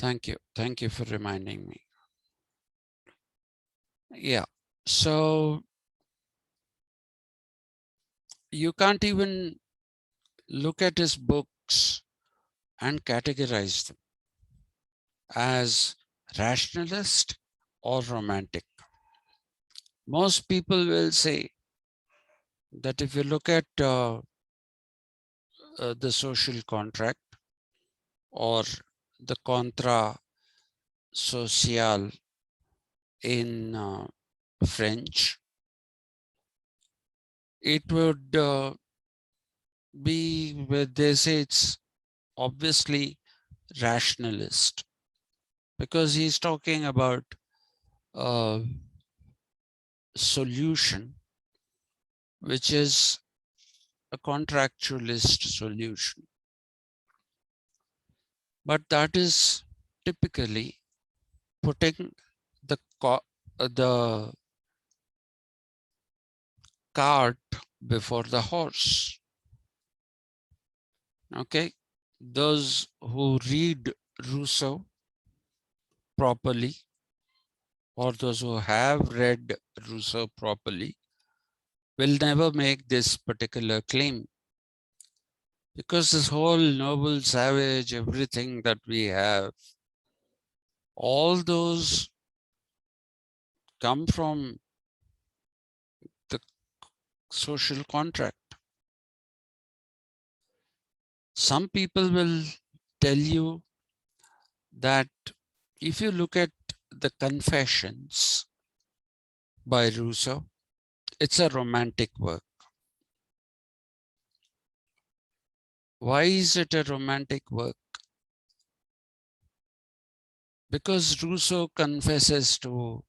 Thank you. Thank you for reminding me. Yeah. So you can't even look at his books and categorize them as rationalist or romantic. Most people will say that if you look at the social contract or the contra social in French, it would be where they say it's obviously rationalist because he's talking about a solution which is a contractualist solution. But that is typically putting the the cart before the horse. Okay, those who read Rousseau properly, or those who have read Rousseau properly, will never make this particular claim. Because this whole noble savage, everything that we have, all those come from the social contract. Some people will tell you that if you look at the Confessions by Rousseau, it's a romantic work. Why is it a romantic work? Because Rousseau confesses to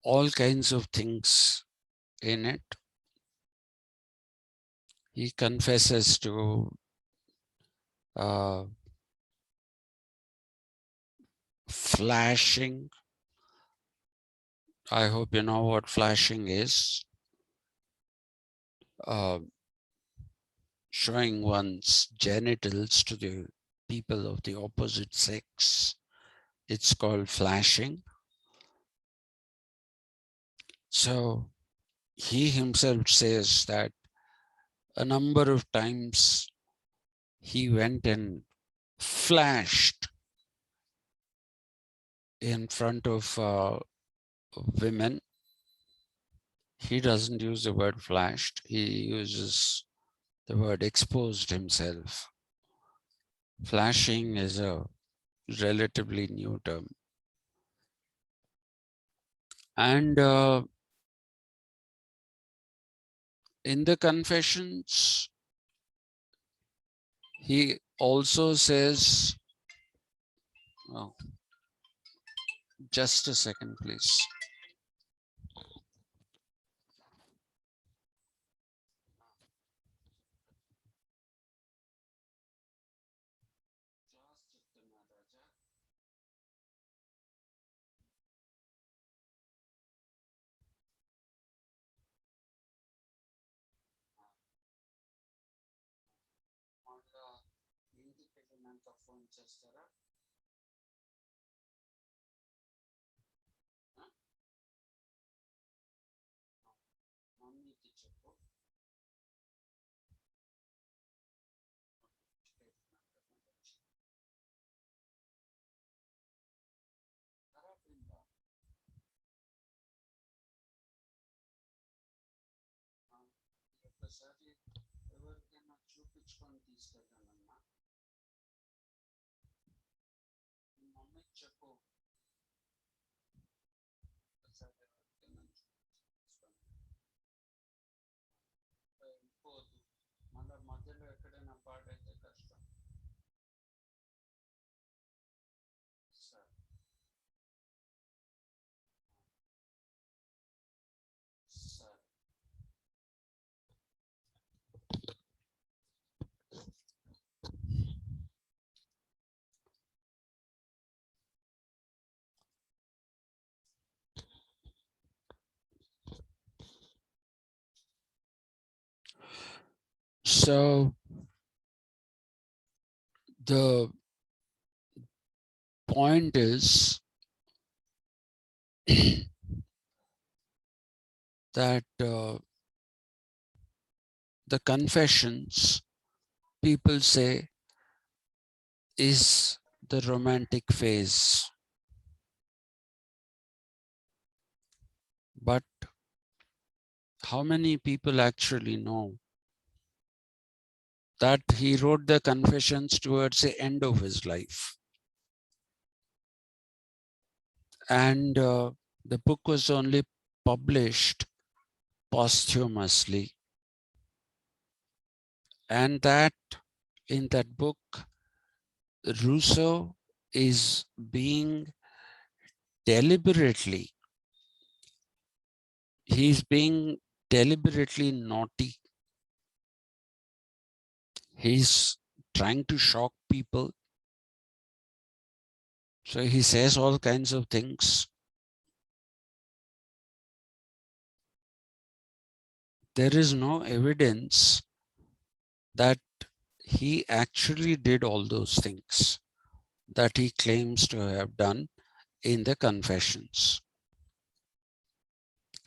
all kinds of things in it. He confesses to flashing. I hope you know what flashing is. Showing one's genitals to the people of the opposite sex. It's called flashing. So he himself says that a number of times he went and flashed in front of women. He doesn't use the word flashed. He uses the word exposed himself. Flashing is a relatively new term. And in the Confessions, he also says, oh, just a second, please. So the point is that the confessions, people say, is the romantic phase. But how many people actually know that he wrote the confessions towards the end of his life? And the book was only published posthumously. And that in that book, Rousseau is being deliberately, he's being deliberately naughty. He's trying to shock people. So he says all kinds of things. There is no evidence that he actually did all those things that he claims to have done in the Confessions.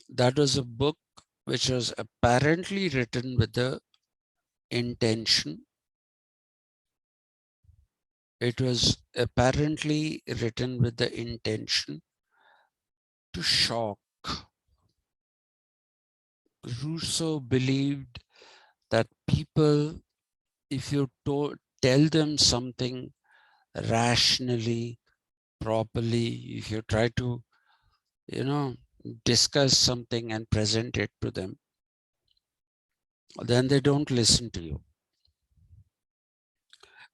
That was a book which was apparently written with the intention. It was apparently written with the intention to shock. Rousseau believed that people, if you tell them something rationally, properly, if you try to, discuss something and present it to them, then they don't listen to you.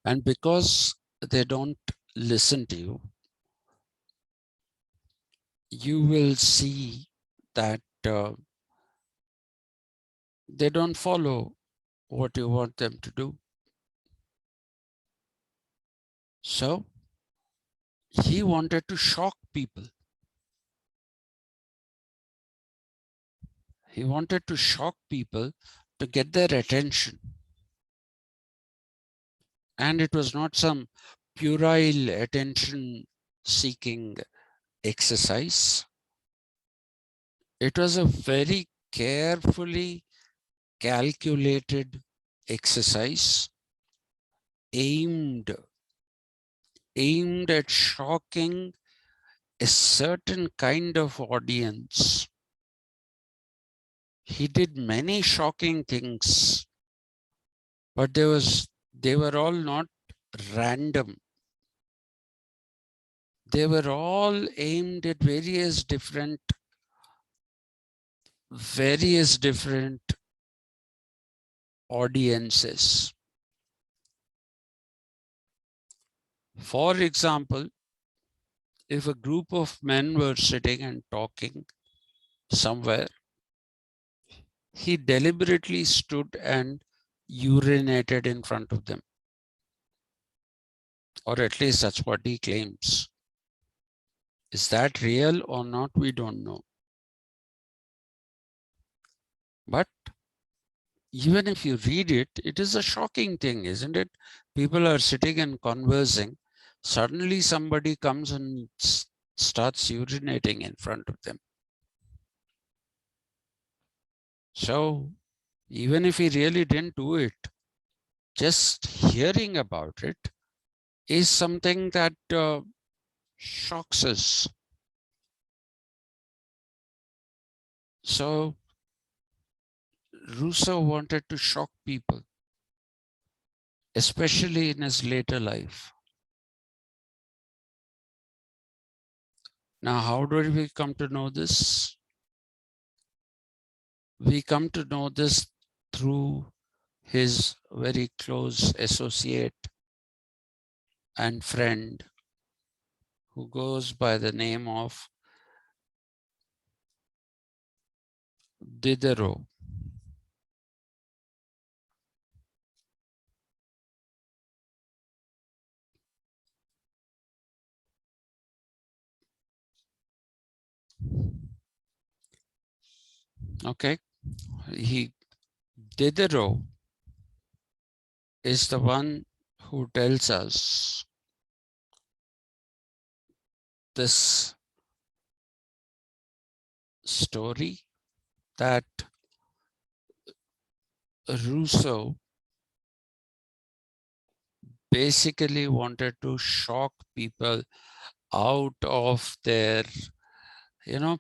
And because they don't listen to you, you will see that they don't follow what you want them to do. So he wanted to shock people. He wanted to shock people to get their attention. And it was not some puerile attention seeking exercise. It was a very carefully calculated exercise aimed at shocking a certain kind of audience. He did many shocking things, but they were all not random. They were all aimed at various different audiences. For example, if a group of men were sitting and talking somewhere, he deliberately stood and urinated in front of them. Or at least that's what he claims. Is that real or not? We don't know. But even if you read it, it is a shocking thing, isn't it? People are sitting and conversing. Suddenly somebody comes and starts urinating in front of them. So even if he really didn't do it, just hearing about it is something that shocks us. So Rousseau wanted to shock people, especially in his later life. Now, how do we come to know this? We come to know this through his very close associate and friend who goes by the name of Diderot. Okay, Diderot is the one who tells us this story that Rousseau basically wanted to shock people out of their,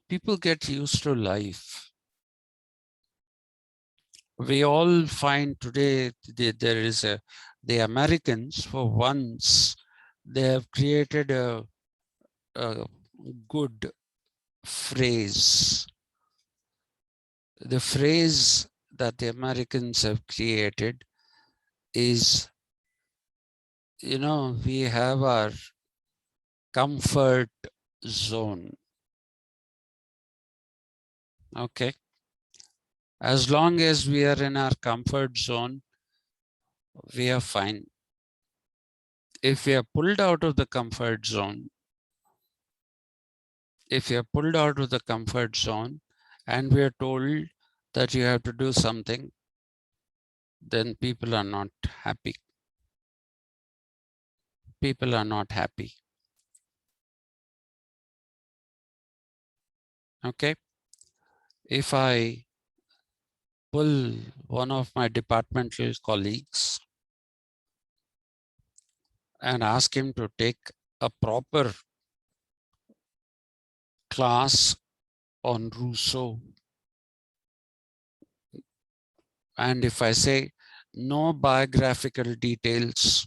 people get used to life. We all find today there is the Americans, for once, they have created a good phrase. The phrase that the Americans have created is, we have our comfort zone. Okay. As long as we are in our comfort zone, we are fine. If we are pulled out of the comfort zone, and we are told that you have to do something, then people are not happy. People are not happy. Okay. If I pull one of my departmental colleagues and ask him to take a proper class on Rousseau, and if I say no biographical details,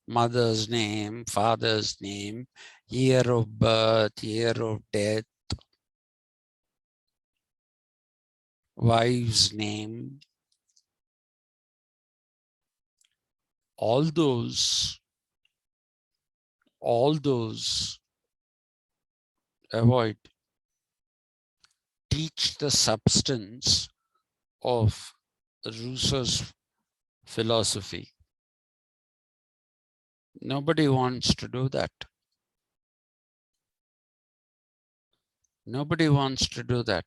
mother's name, father's name, year of birth, year of death, wife's name, all those avoid. Teach the substance of Rousseau's philosophy. Nobody wants to do that. Nobody wants to do that.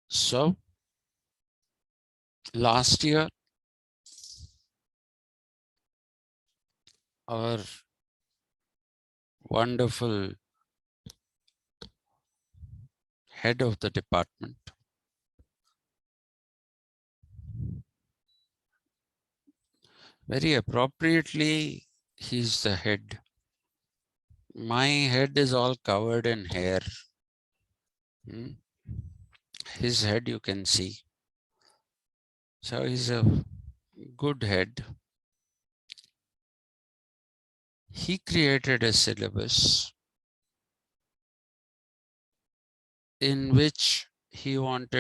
So, last year, our wonderful head of the department very appropriately, he's the head. My head is all covered in hair. His head you can see. So he's a good head. He created a syllabus in which he wanted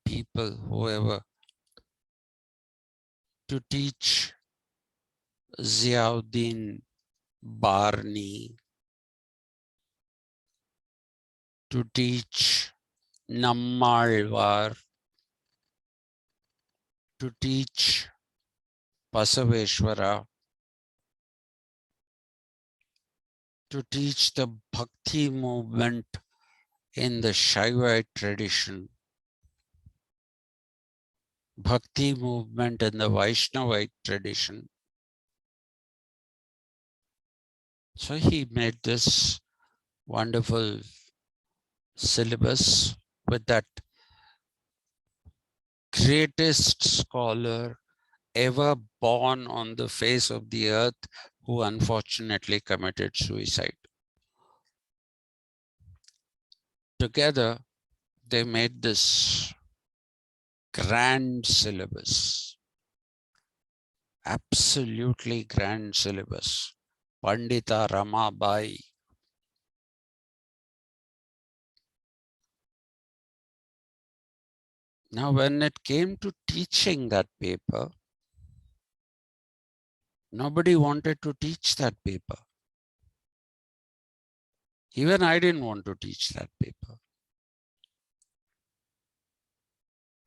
people, whoever, to teach Ziauddin Barni, to teach Nammalvar, to teach Basaveshwara, to teach the Bhakti movement in the Shaivite tradition, Bhakti movement in the Vaishnavite tradition. So he made this wonderful syllabus with that greatest scholar ever born on the face of the earth who unfortunately committed suicide. Together, they made this grand syllabus, absolutely grand syllabus. Pandita Ramabai. Now, when it came to teaching that paper, nobody wanted to teach that paper. Even I didn't want to teach that paper.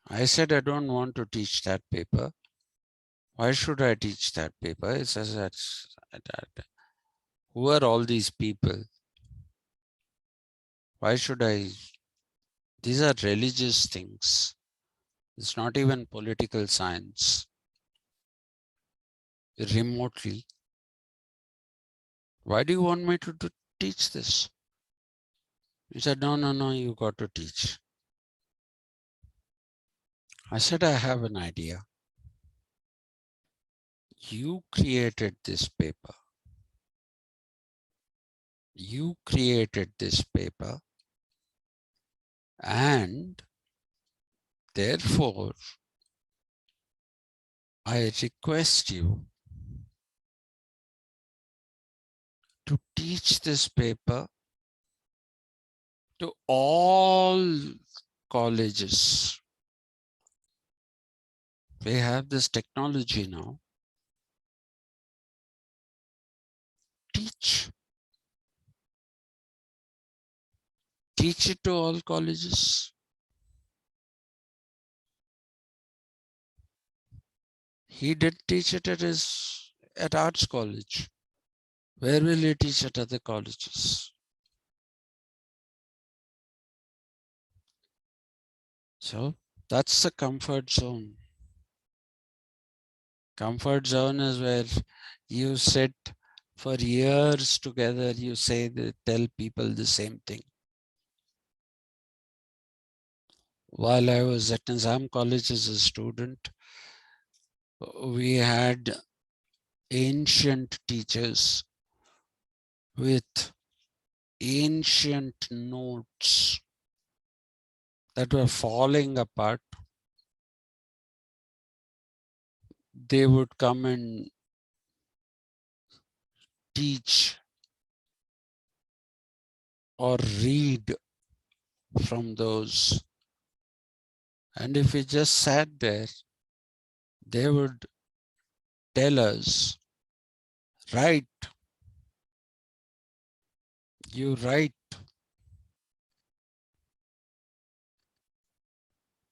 I said, I don't want to teach that paper. Why should I teach that paper? It says that who are all these people? Why should I? These are religious things. It's not even political science. remotely. Why do you want me to teach this? He said, no, no, no, you got to teach. I said, I have an idea. You created this paper. You created this paper, and therefore, I request you to teach this paper to all colleges. We have this technology now. Teach. Teach it to all colleges. He did teach it at Arts College. Where will he teach at other colleges? So that's the comfort zone. Comfort zone is where you sit for years together, you tell people the same thing. While I was at Nizam College as a student, we had ancient teachers with ancient notes that were falling apart. They would come and teach or read from those. And if we just sat there, they would tell us, write, you write.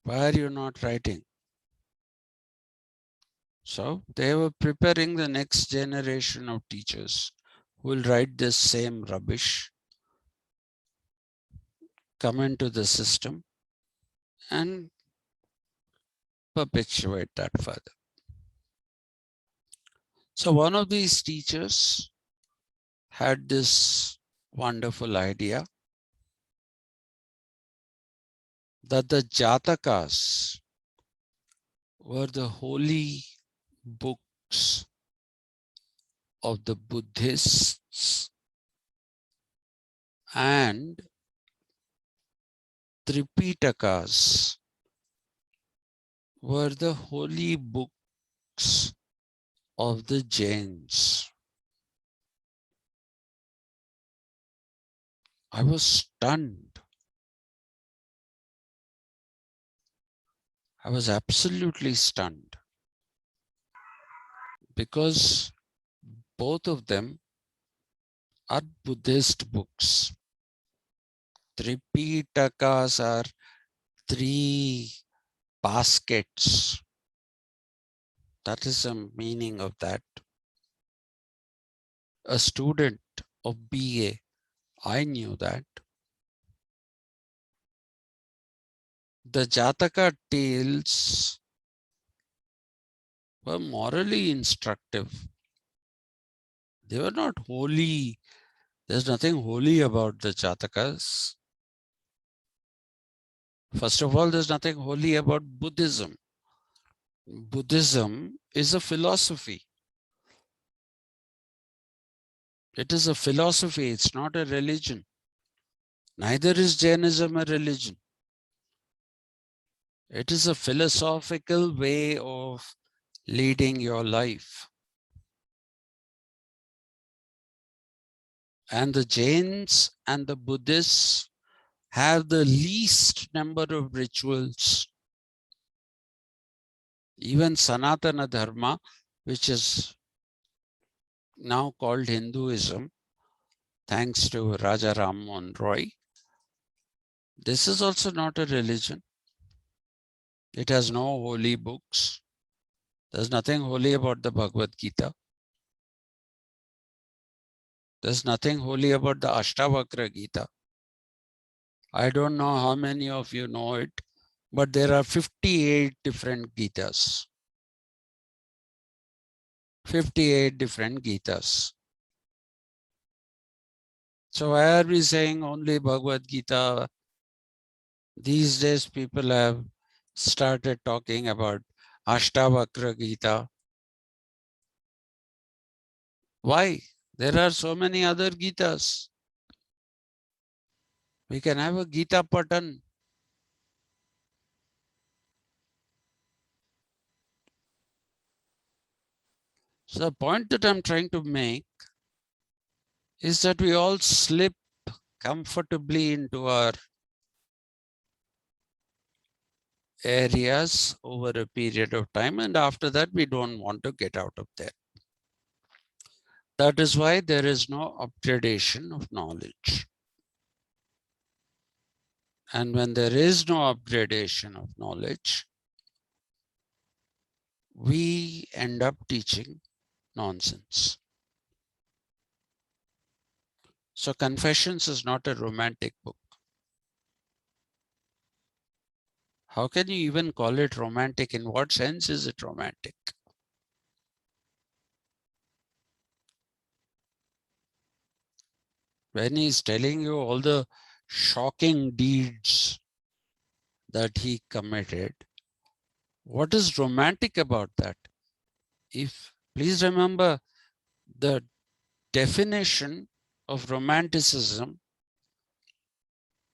Why are you not writing? So they were preparing the next generation of teachers who will write this same rubbish, come into the system and perpetuate that further. So one of these teachers had this wonderful idea that the Jatakas were the holy books of the Buddhists, and Tripitakas were the holy books of the Jains. I was stunned. I was absolutely stunned, because both of them are Buddhist books. Tripitakas are 3 baskets. That is the meaning of that. A student of BA, I knew that. The Jataka tales were morally instructive. They were not holy. There's nothing holy about the Jatakas. First of all, there's nothing holy about Buddhism. Buddhism is a philosophy. It is a philosophy, it's not a religion. Neither is Jainism a religion. It is a philosophical way of leading your life. And the Jains and the Buddhists have the least number of rituals. Even Sanatana Dharma, which is now called Hinduism, thanks to Raja Ram Mohan Roy, this is also not a religion. It has no holy books. There's nothing holy about the Bhagavad Gita. There's nothing holy about the Ashtavakra Gita. I don't know how many of you know it, but there are 58 different Gitas. 58 different Gitas. So why are we saying only Bhagavad Gita? These days people have started talking about Ashtavakra Gita. Why? There are so many other Gitas. We can have a Gita Patan. So the point that I'm trying to make is that we all slip comfortably into our areas over a period of time, and after that we don't want to get out of there. That is why there is no upgradation of knowledge. And when there is no upgradation of knowledge, we end up teaching nonsense. So Confessions is not a romantic book. How can you even call it romantic? In what sense is it romantic? When he's telling you all the shocking deeds that he committed, what is romantic about that? Please remember, the definition of romanticism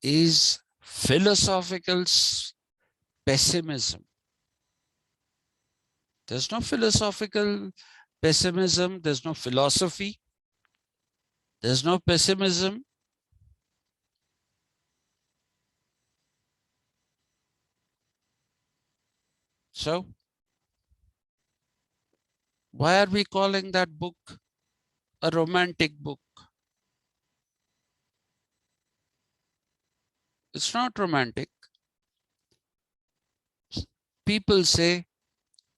is philosophical pessimism. There's no philosophical pessimism, there's no philosophy, there's no pessimism. So why are we calling that book a romantic book? It's not romantic. People say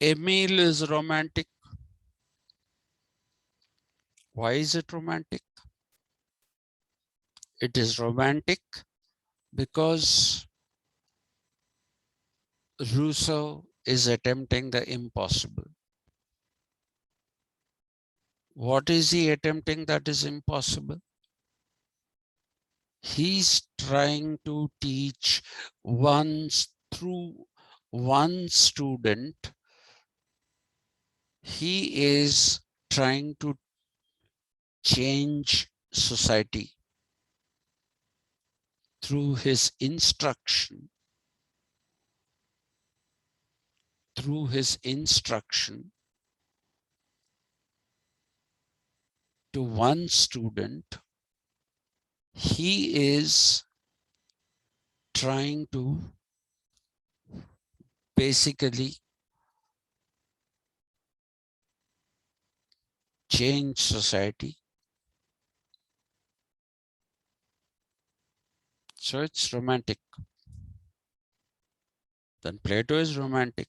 Emile is romantic. Why is it romantic? It is romantic because Rousseau is attempting the impossible. What is he attempting that is impossible? He's trying to teach through one student. He is trying to change society through his instruction, to one student. He is trying to basically change society. So it's romantic. Then Plato is romantic.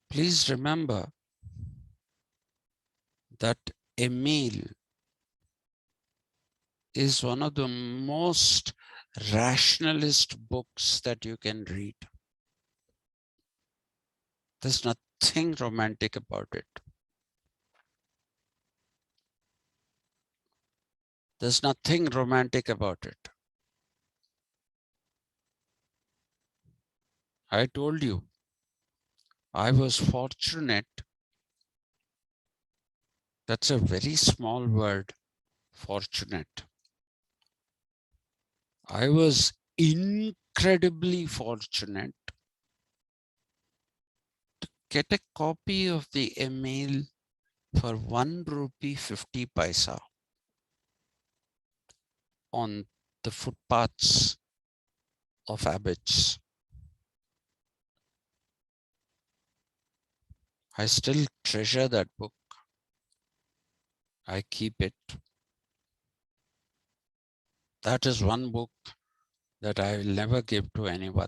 Please remember that Emile is one of the most rationalist books that you can read. There's nothing romantic about it. There's nothing romantic about it. I told you, I was fortunate. That's a very small word, fortunate. I was incredibly fortunate to get a copy of the Emile for 1 rupee 50 paisa on the footpaths of Abbots. I still treasure that book. I keep it. That is one book that I will never give to anyone.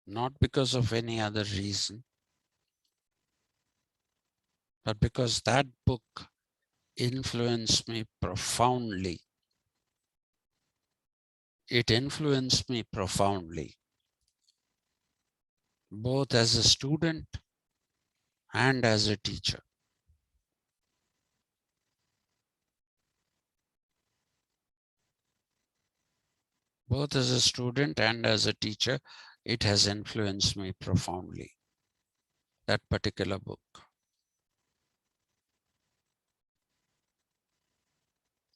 Not because of any other reason, but because that book influenced me profoundly. It influenced me profoundly, both as a student and as a teacher. Both as a student and as a teacher, it has influenced me profoundly, that particular book.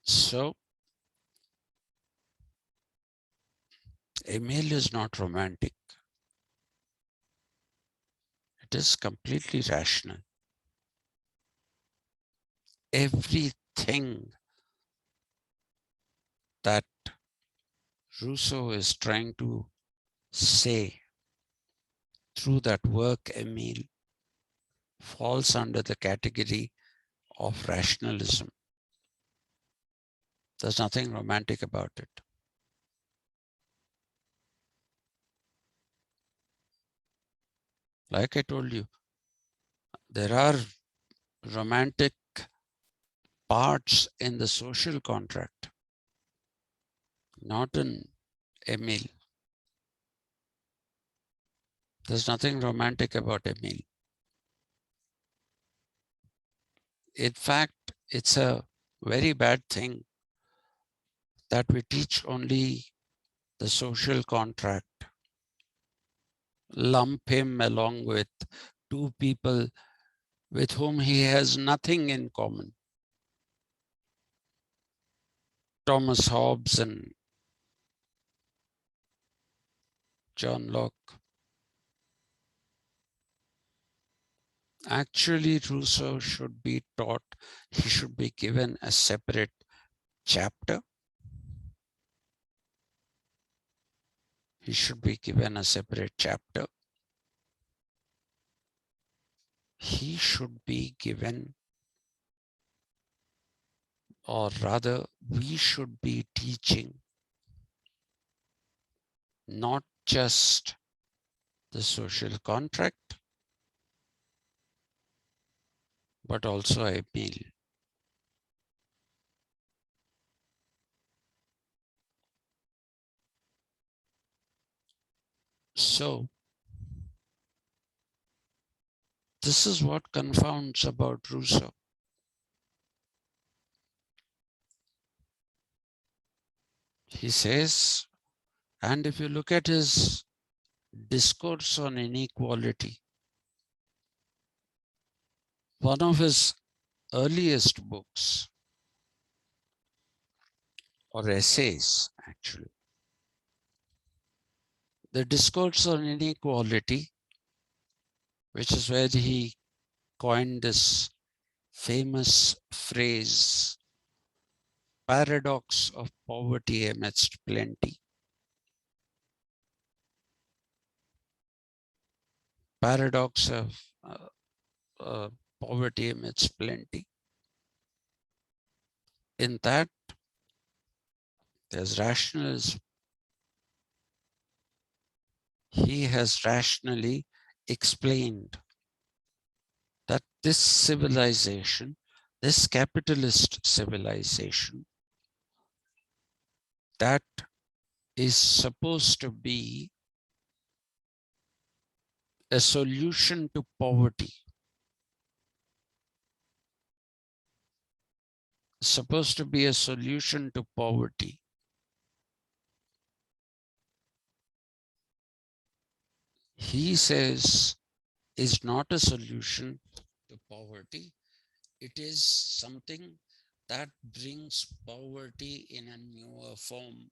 So, Emile is not romantic. It is completely rational. Everything that Rousseau is trying to say through that work, Emile, falls under the category of rationalism. There's nothing romantic about it. Like I told you, there are romantic parts in the social contract, not in Emile. There's nothing romantic about Emile. In fact, it's a very bad thing that we teach only the social contract, lump him along with two people with whom he has nothing in common. Thomas Hobbes and John Locke. Actually, Rousseau should be taught, he should be given a separate chapter. He should be given a separate chapter. He should be given, or rather, we should be teaching not just the social contract, but also Emile. So, this is what confounds about Rousseau. He says, and if you look at his discourse on inequality, one of his earliest books, or essays actually, the discourse on inequality, which is where he coined this famous phrase, paradox of poverty amidst plenty. Paradox of poverty amidst plenty. In that, there's rationalism. He has rationally explained that this civilization, this capitalist civilization, that is supposed to be a solution to poverty, supposed to be a solution to poverty. He says is not a solution to poverty. It is something that brings poverty in a newer form.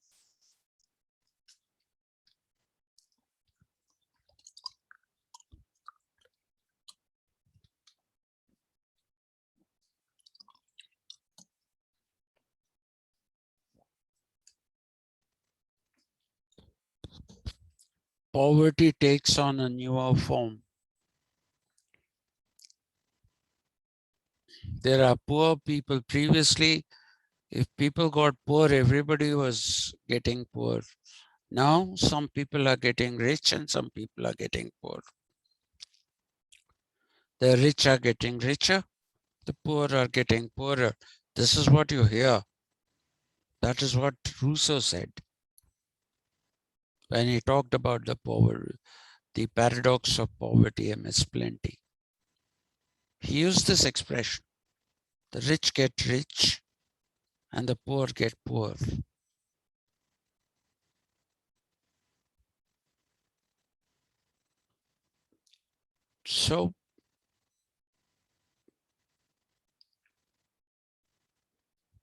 Poverty takes on a newer form. There are poor people. Previously, if people got poor, everybody was getting poor. Now, some people are getting rich and some people are getting poor. The rich are getting richer, the poor are getting poorer. This is what you hear. That is what Rousseau said when he talked about the paradox of poverty amidst plenty. He used this expression: the rich get rich and the poor get poor. So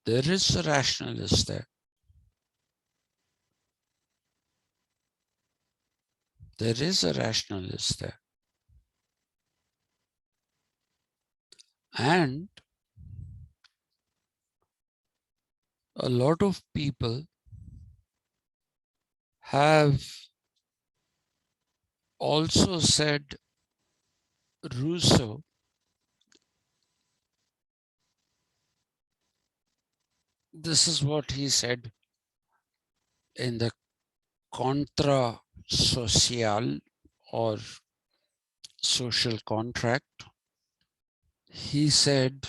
there is a rationalist there. There is a rationalist there. And a lot of people have also said Rousseau, this is what he said in the Contra Social or social contract. He said,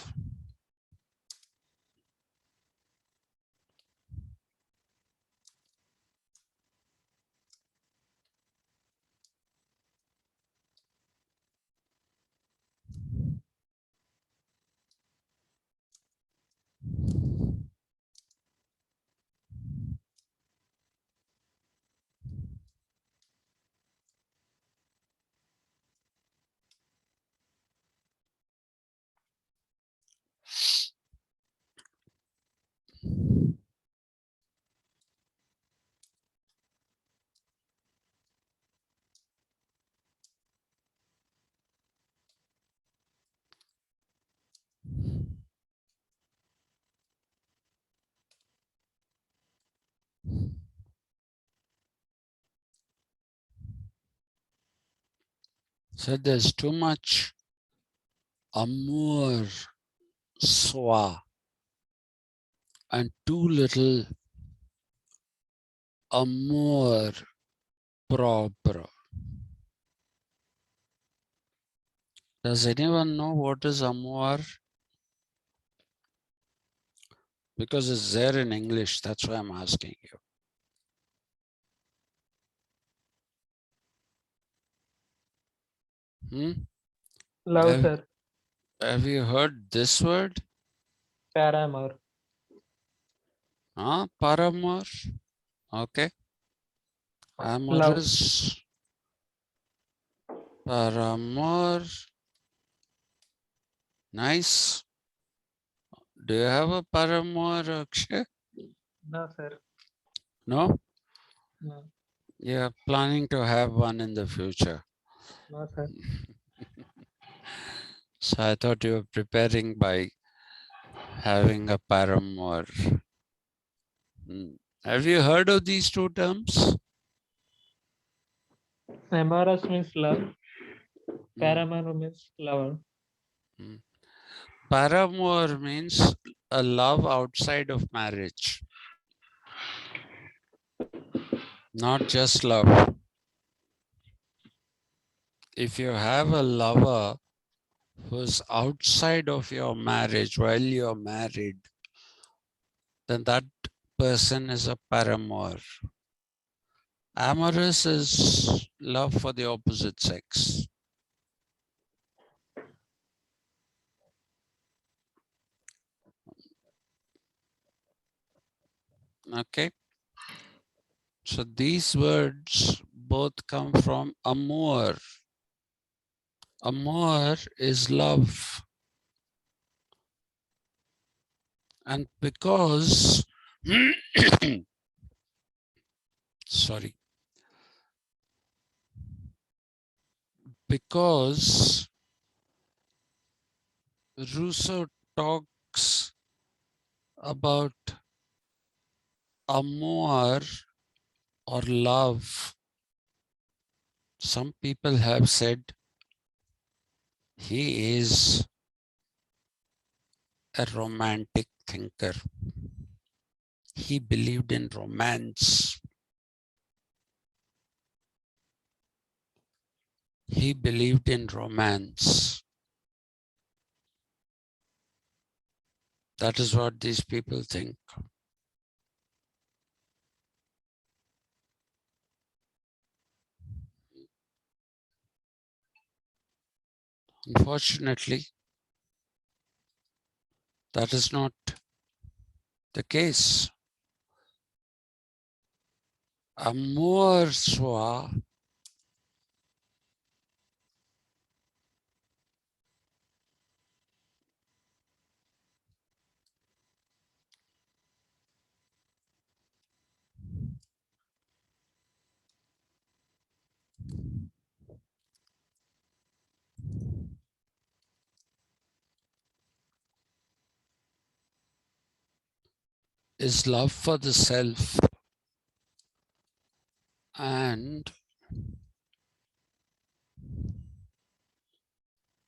there's too much amour soi and too little amour propre. Does anyone know what is amour? Because it's there in English, that's why I'm asking you. Love, Have, sir. have you heard this word? Paramour. Paramour. Okay. Love. Amorous. Paramour. Nice. Do you have a paramour, Akshay? No, sir. No? No, You're planning to have one in the future. no, sir. So I thought you were preparing by having a paramour. Have you heard of these two terms? Amorous means love. Hmm. Paramour means lover. Hmm. Paramour means a love outside of marriage, not just love. If you have a lover who's outside of your marriage while you're married, then that person is a paramour. Amorous is love for the opposite sex. Okay. So these words both come from amour. Amour is love. And because, sorry, because Rousseau talks about amour or love, some people have said he is a romantic thinker. He believed in romance. He believed in romance. That is what these people think. Unfortunately, that is not the case. Amour soi is love for the self and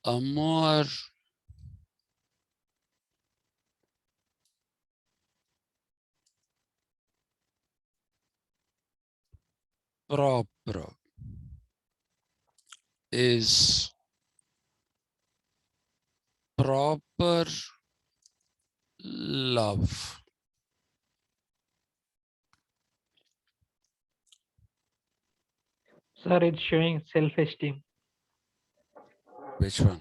amour proprio is proper love. Sir, it's showing self-esteem. Which one?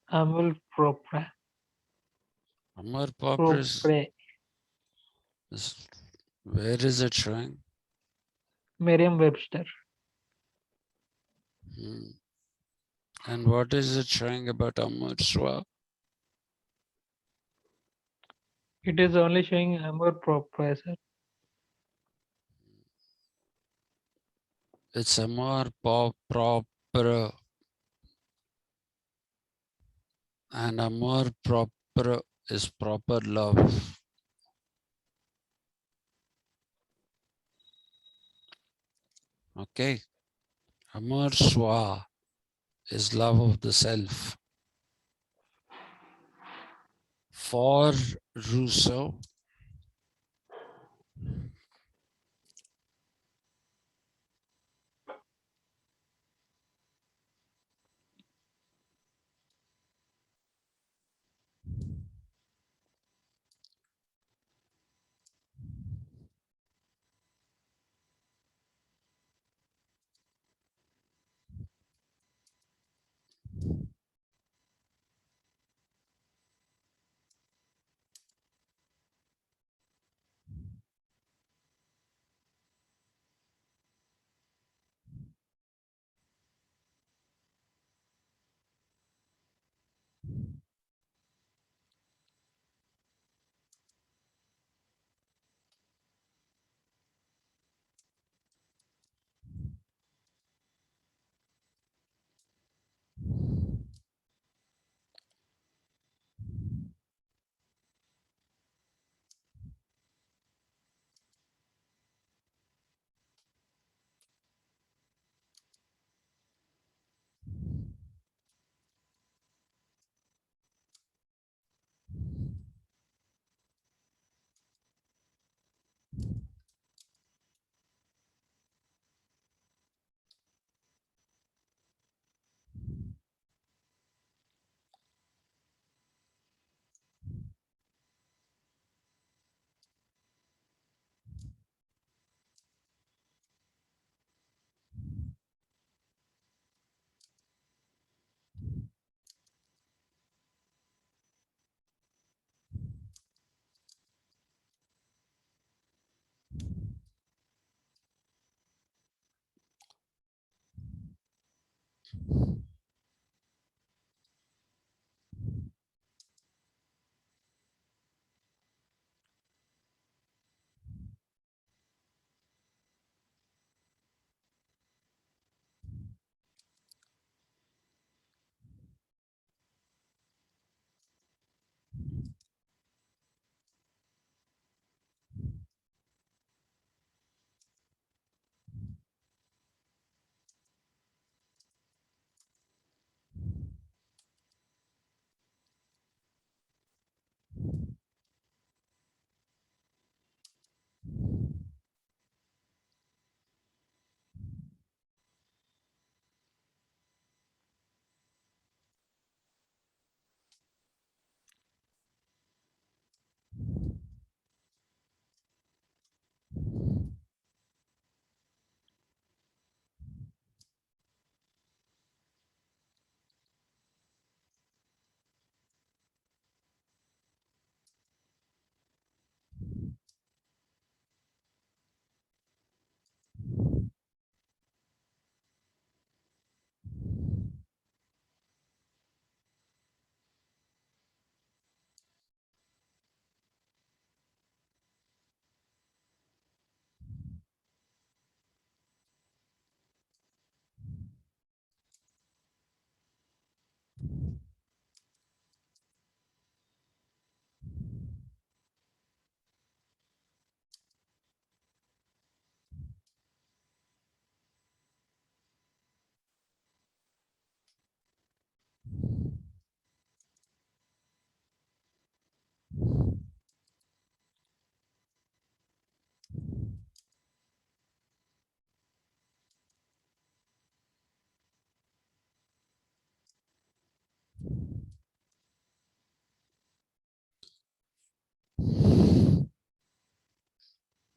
Amour propre. Amour propre Propre. where is it showing? Merriam-Webster. And what is it showing about amour soi? It is only showing amour propre, sir. It's amour propre, and amour propre is proper love. Okay, amour soi is love of the self. For Rousseau,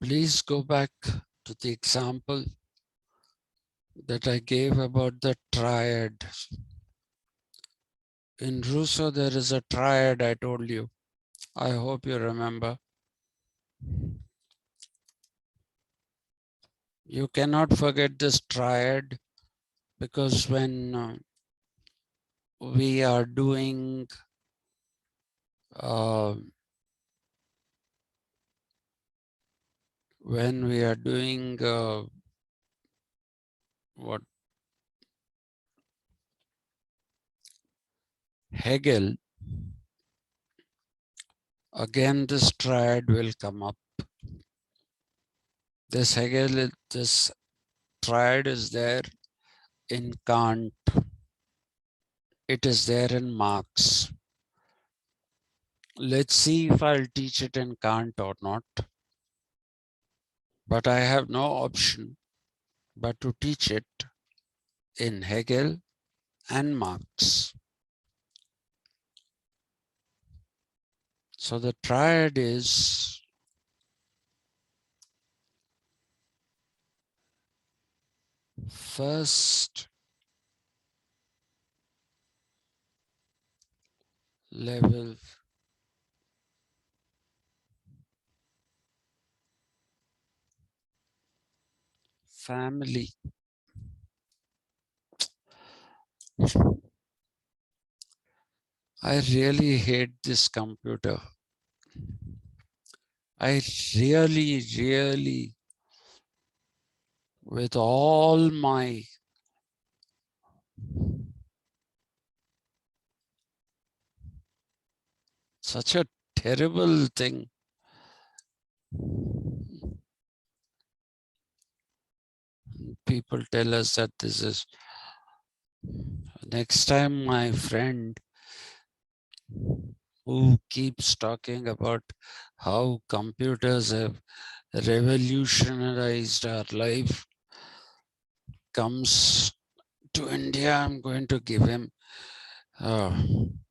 Please go back to the example that I gave about the triad. In Rousseau, there is a triad, I told you. I hope you remember. You cannot forget this triad, because we are doing uh, when we are doing what Hegel, again this triad will come up. This this triad is there in Kant. It is there in Marx. Let's see if I'll teach it in Kant or not. But I have no option but to teach it in Hegel and Marx. So the triad is first level family. I really hate this computer. I really, with all my such a terrible thing. People tell us that this is, next time my friend who keeps talking about how computers have revolutionized our life comes to India, I'm going to give him a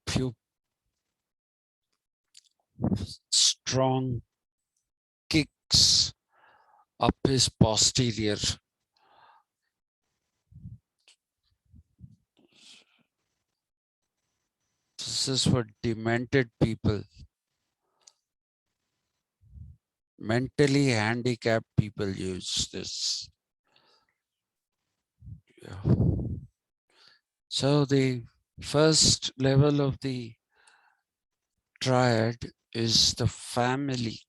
few strong kicks up his posterior. This is for demented people, mentally handicapped people use this. Yeah. So the first level of the triad is the family.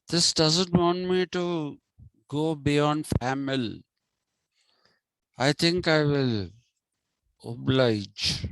This doesn't want me to go beyond family. I think I will oblige.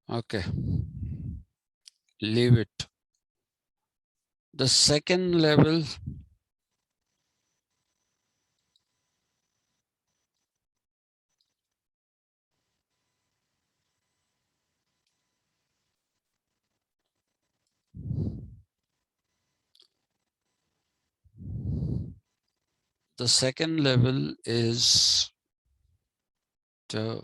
Okay, leave it. The second level is the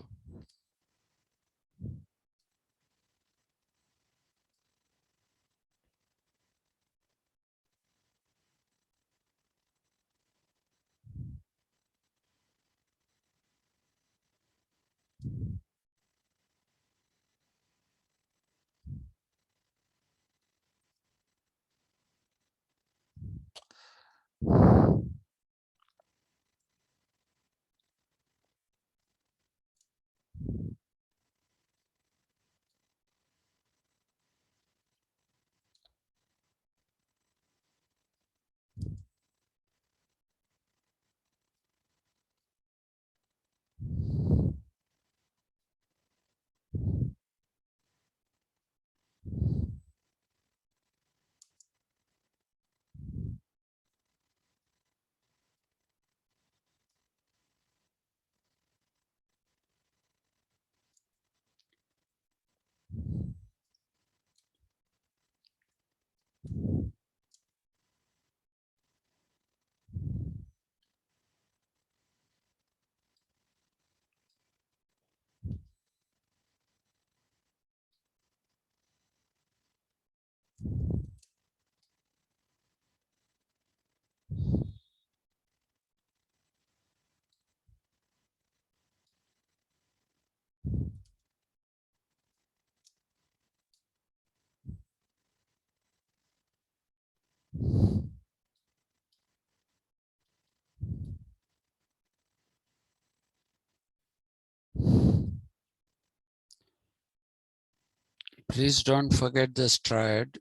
Please don't forget this triad.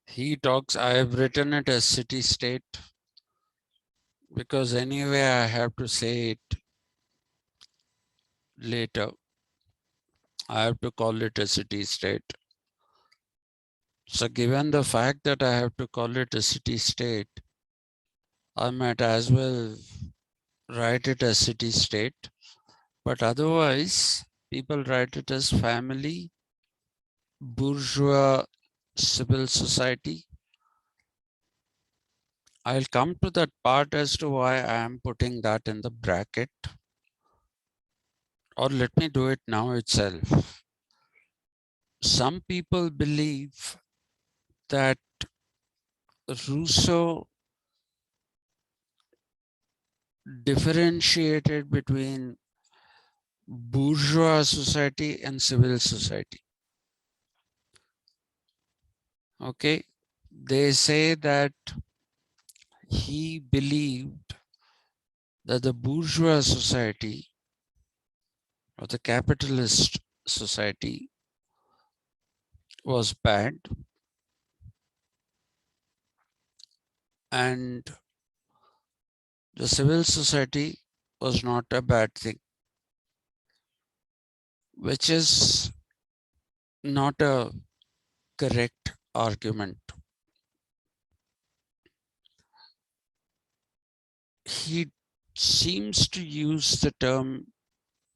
He talks, I have written it as city state because anyway I have to say it later. I have to call it a city state. So given the fact that I have to call it a city state, I might as well write it as city state, but otherwise people write it as family, bourgeois, civil society. I'll come to that part as to why I am putting that in the bracket, or let me do it now itself. Some people believe that Rousseau differentiated between bourgeois society and civil society. Okay, they say that he believed that the bourgeois society or the capitalist society was bad and the civil society was not a bad thing, which is not a correct argument. He seems to use the term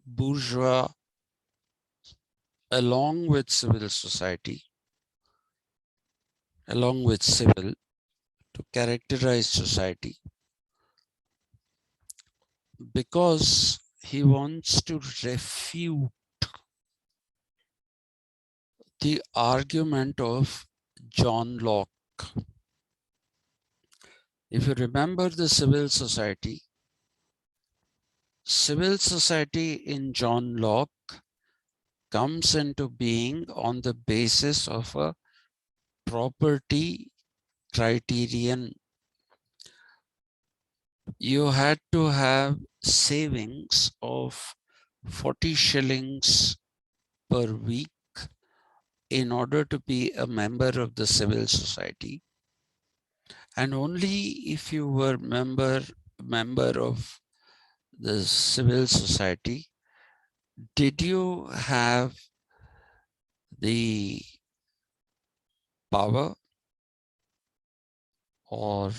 bourgeois along with civil society, along with civil, to characterize society because he wants to refute the argument of John Locke. If you remember the civil society in John Locke comes into being on the basis of a property criterion. You had to have savings of 40 shillings per week in order to be a member of the civil society, and only if you were member of the civil society did you have the power or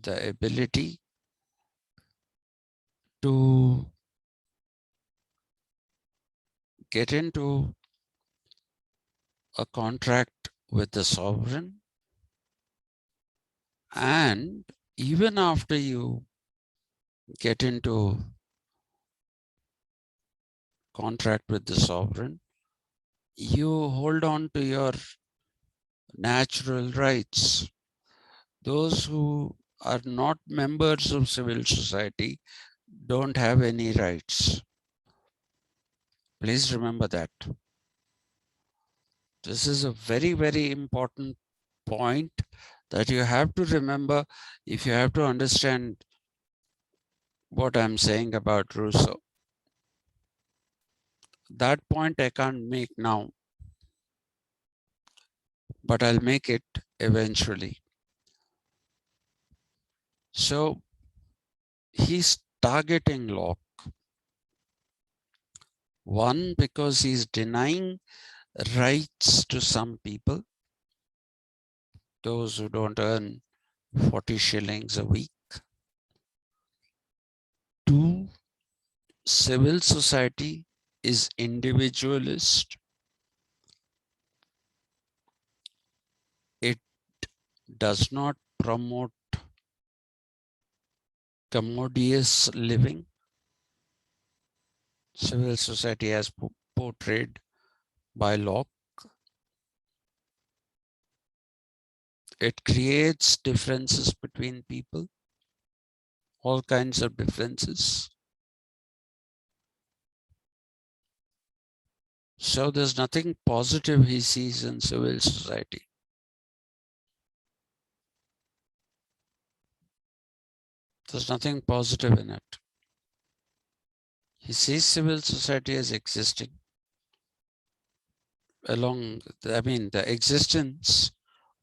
the ability to get into a contract with the sovereign, and even after you get into contract with the sovereign, you hold on to your natural rights. Those who are not members of civil society don't have any rights. Please remember that. This is a very, very important point that you have to remember if you have to understand what I'm saying about Rousseau. That point I can't make now, but I'll make it eventually. So he's targeting Locke. One, because he's denying rights to some people, those who don't earn 40 shillings a week. Two, civil society is individualist. It does not promote commodious living. Civil society as portrayed by Locke. It creates differences between people, all kinds of differences. So there's nothing positive he sees in civil society. There's nothing positive in it. He sees civil society as existing along, the existence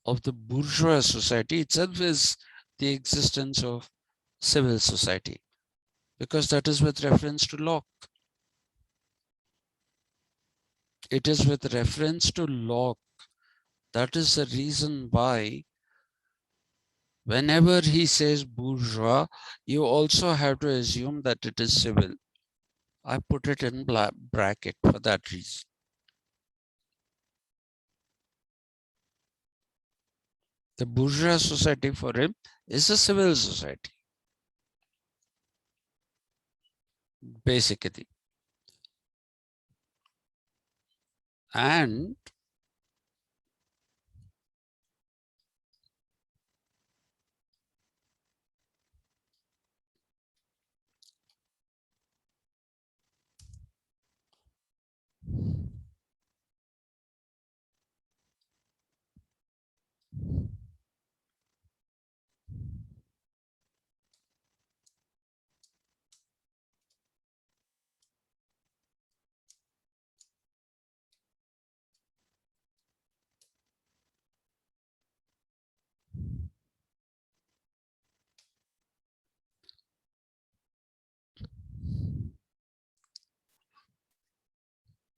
of the bourgeois society itself is the existence of civil society, because that is with reference to Locke. It is with reference to Locke. That is the reason why whenever he says bourgeois, you also have to assume that it is civil. I put it in bracket for that reason. The bourgeois society for him is a civil society, basically. And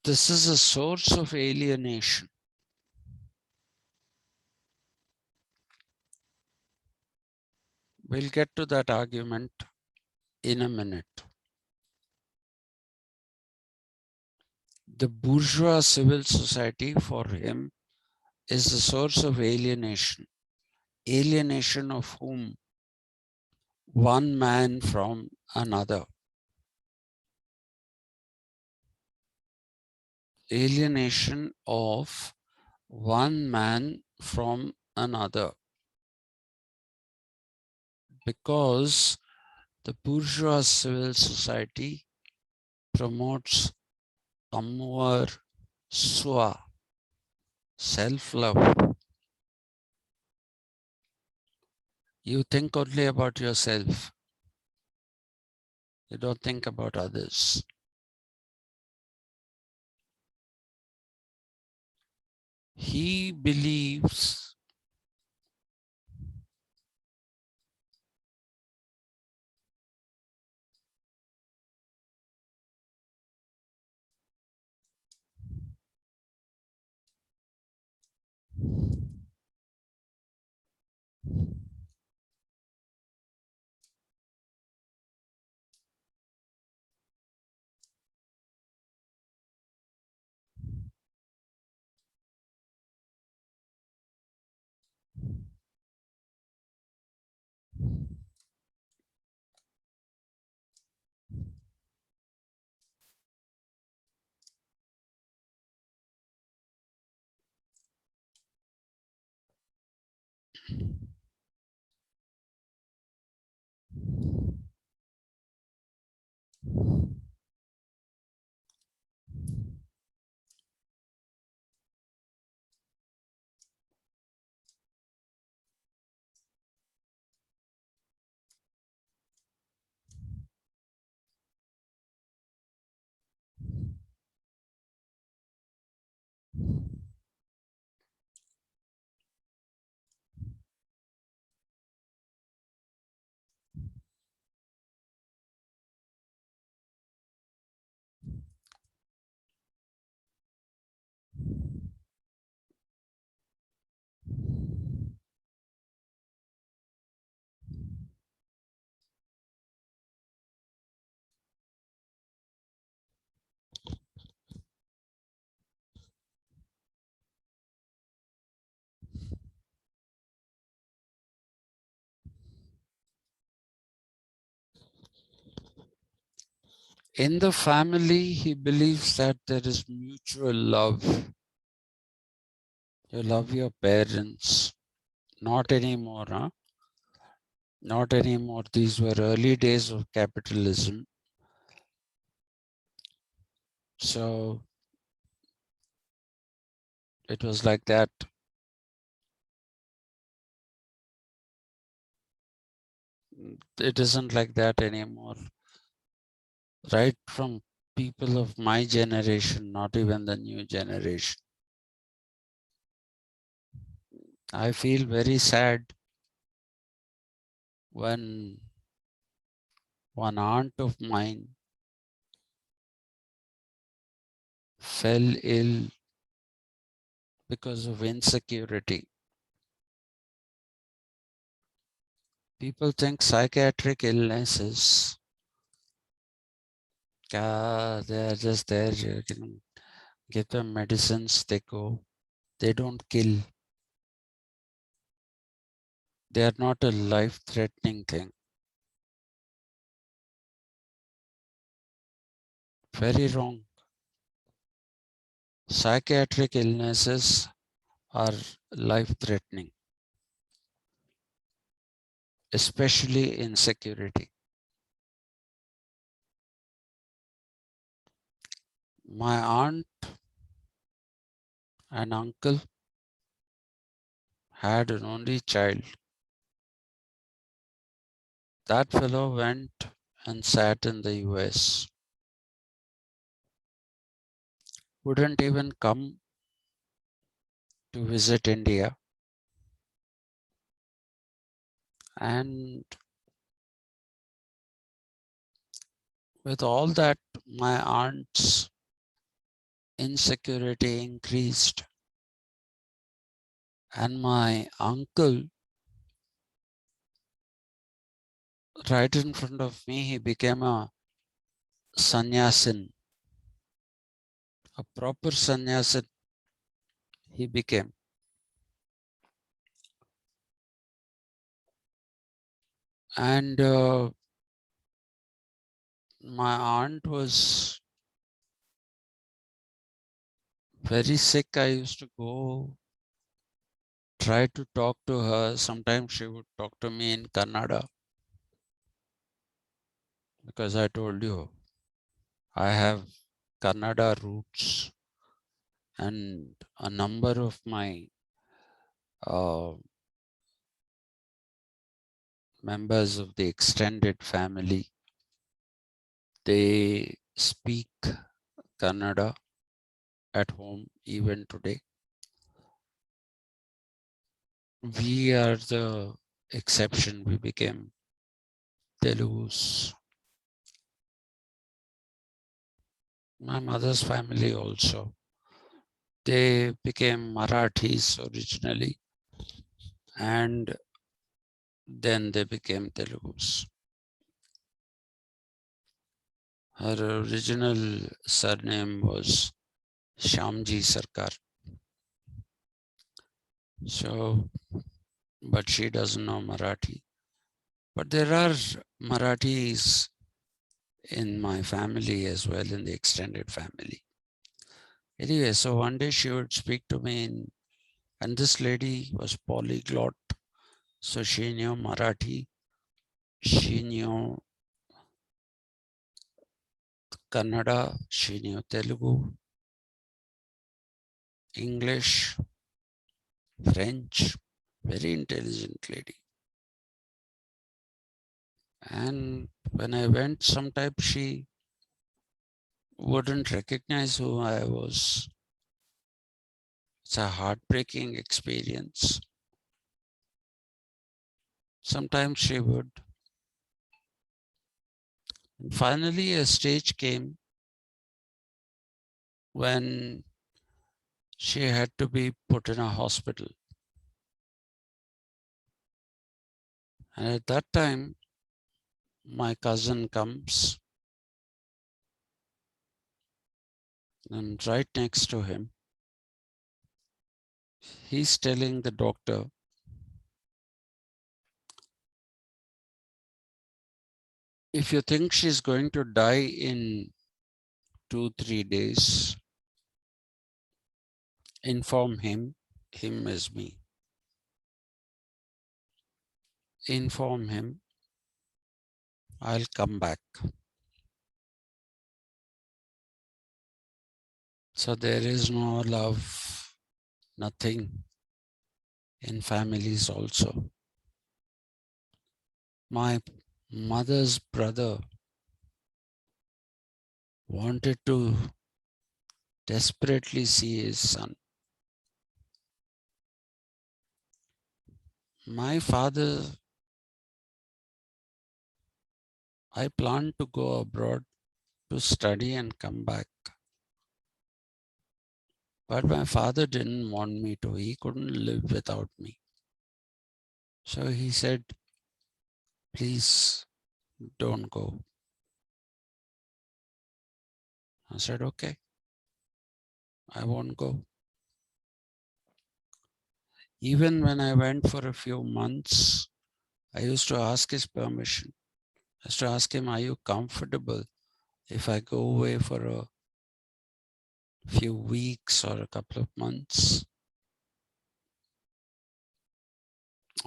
this is a source of alienation. We'll get to that argument in a minute. The bourgeois civil society for him is the source of alienation. Alienation of whom? One man from another. Alienation of one man from another. Because the bourgeois civil society promotes amour soi, self-love. You think only about yourself. You don't think about others. He believes in the family, he believes that there is mutual love. You love your parents, Not anymore, huh? Not anymore. These were early days of capitalism. So it was like that. It isn't like that anymore. Right from people of my generation, not even the new generation. I feel very sad when one aunt of mine fell ill because of insecurity. People think psychiatric illnesses, they're just there, you can give them medicines, they go. They don't kill. They are not a life-threatening thing. Very wrong. Psychiatric illnesses are life-threatening, especially insecurity. My aunt and uncle had an only child. That fellow went and sat in the US. Wouldn't even come to visit India. And with all that, my aunt's insecurity increased. And my uncle, right in front of me, he became a sannyasin, a proper sannyasin he became. And my aunt was very sick. I used to go try to talk to her. Sometimes she would talk to me in Kannada because I told you I have Kannada roots, and a number of my uh, members of the extended family, they speak Kannada at home even today. We are the exception. We became Telugus. My mother's family also. They became Marathis originally, and then they became Telugus. Her original surname was Shamji Sarkar. So, but she doesn't know Marathi. But there are Marathis in my family as well, in the extended family. Anyway, so one day she would speak to me and this lady was polyglot. So she knew Marathi, she knew Kannada, she knew Telugu, English, French, very intelligent lady. And when I went, sometimes she wouldn't recognize who I was. It's a heartbreaking experience. Sometimes she would. And finally, a stage came when she had to be put in a hospital. And at that time, my cousin comes, and right next to him, he's telling the doctor, if you think she's going to die in 2-3 days, inform him. Him is me. inform him, I'll come back. So there is no love, nothing in families also. My mother's brother wanted to desperately see his son. My father, I planned to go abroad to study and come back. But my father didn't want me to. He couldn't live without me. So he said, please don't go. I said, okay, I won't go. Even when I went for a few months, I used to ask his permission. I used to ask him, are you comfortable if I go away for a few weeks or a couple of months?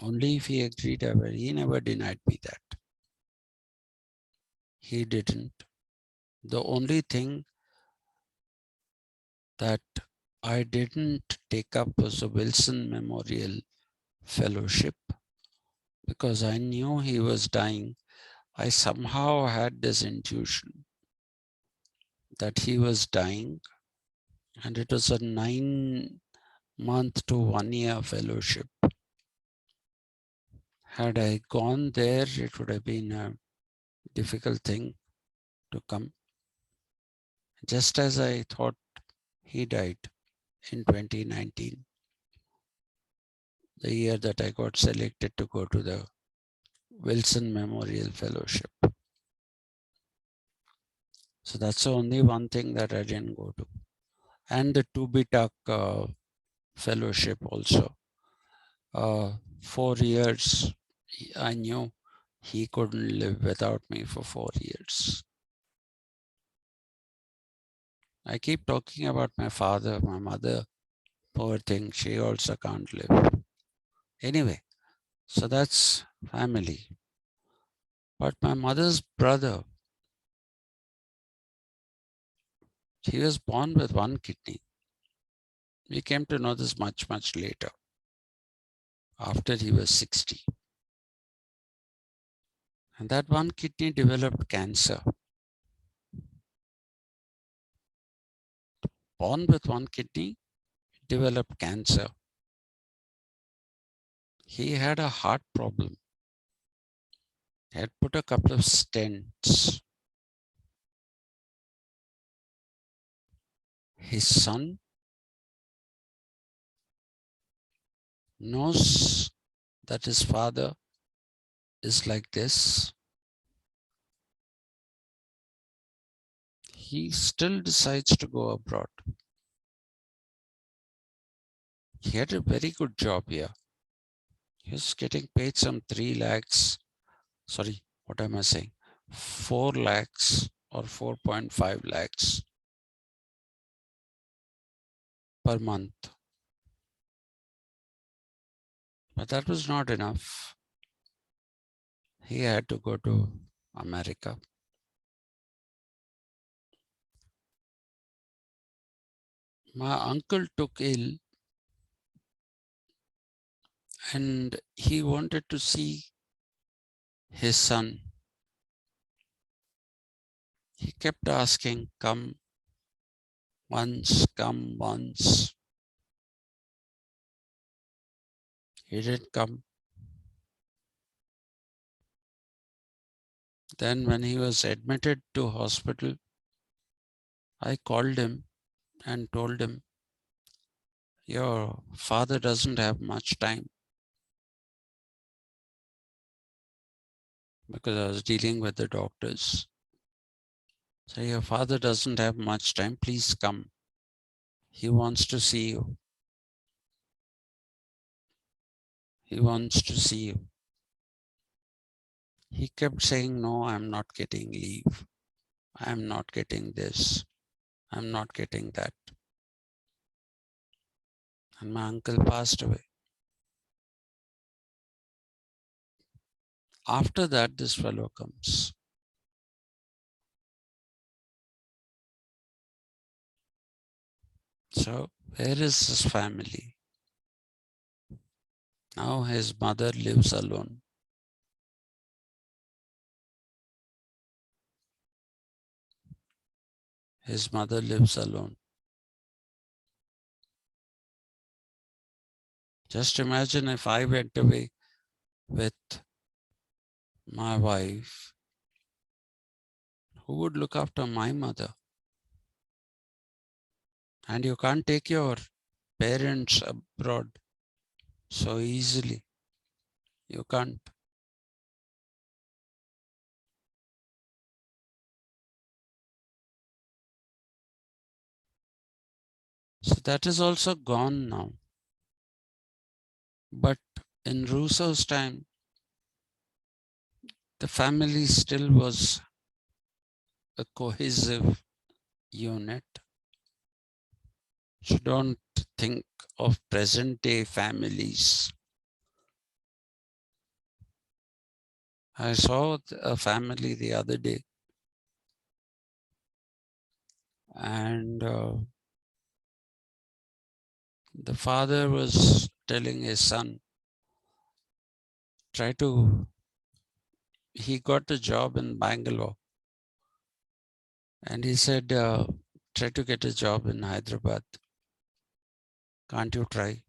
Only if he agreed, I will. He never denied me that. He didn't. The only thing that I didn't take up was a Wilson Memorial Fellowship because I knew he was dying. I somehow had this intuition that he was dying, and it was a 9-month to 1-year fellowship. Had I gone there, it would have been a difficult thing to come. Just as I thought he died in 2019, the year that I got selected to go to the Wilson Memorial Fellowship. So that's the only one thing that I didn't go to. And the Tubitak fellowship also. 4 years, I knew he couldn't live without me for 4 years. I keep talking about my father, my mother, poor thing, she also can't live. Anyway, so that's family. But my mother's brother, he was born with one kidney. We came to know this much, much later, after he was 60. And that one kidney developed cancer. Born with one kidney, developed cancer. He had a heart problem. He had put a couple of stents. His son knows that his father is like this. He still decides to go abroad. He had a very good job here. He was getting paid some 3 lakhs. Sorry, what am I saying? 4 lakhs or 4.5 lakhs per month. But that was not enough. He had to go to America. My uncle took ill and he wanted to see his son. He kept asking, come once, come once. He didn't come. Then when he was admitted to hospital, I called him and told him, your father doesn't have much time, because I was dealing with the doctors. So your father doesn't have much time, please come. He wants to see you. He wants to see you. He kept saying, no, I'm not getting leave. I'm not getting this. I'm not getting that. And my uncle passed away. After that, this fellow comes. So where is his family? Now his mother lives alone. His mother lives alone. Just imagine if I went away with my wife, who would look after my mother? And you can't take your parents abroad so easily. You can't. So that is also gone now. But in Rousseau's time, the family still was a cohesive unit. So don't think of present day families. I saw a family the other day, and the father was telling his son, try to, he got a job in Bangalore, and he said, try to get a job in Hyderabad. Can't you try?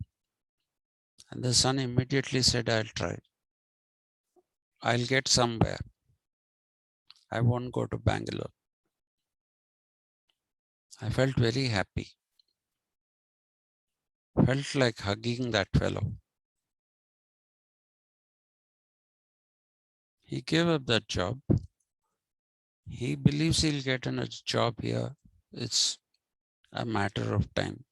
And the son immediately said, I'll try. I'll get somewhere. I won't go to Bangalore. I felt very happy. Felt like hugging that fellow. He gave up that job. He believes he'll get a job here. It's a matter of time,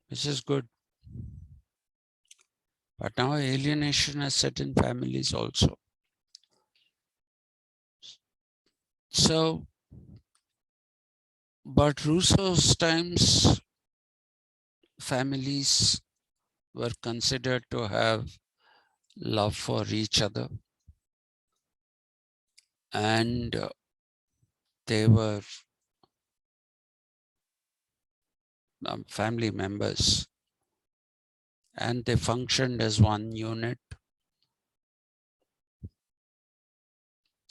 which is good. But now alienation has set in families also. So, but Rousseau's times, families were considered to have love for each other, and they were family members, and they functioned as one unit.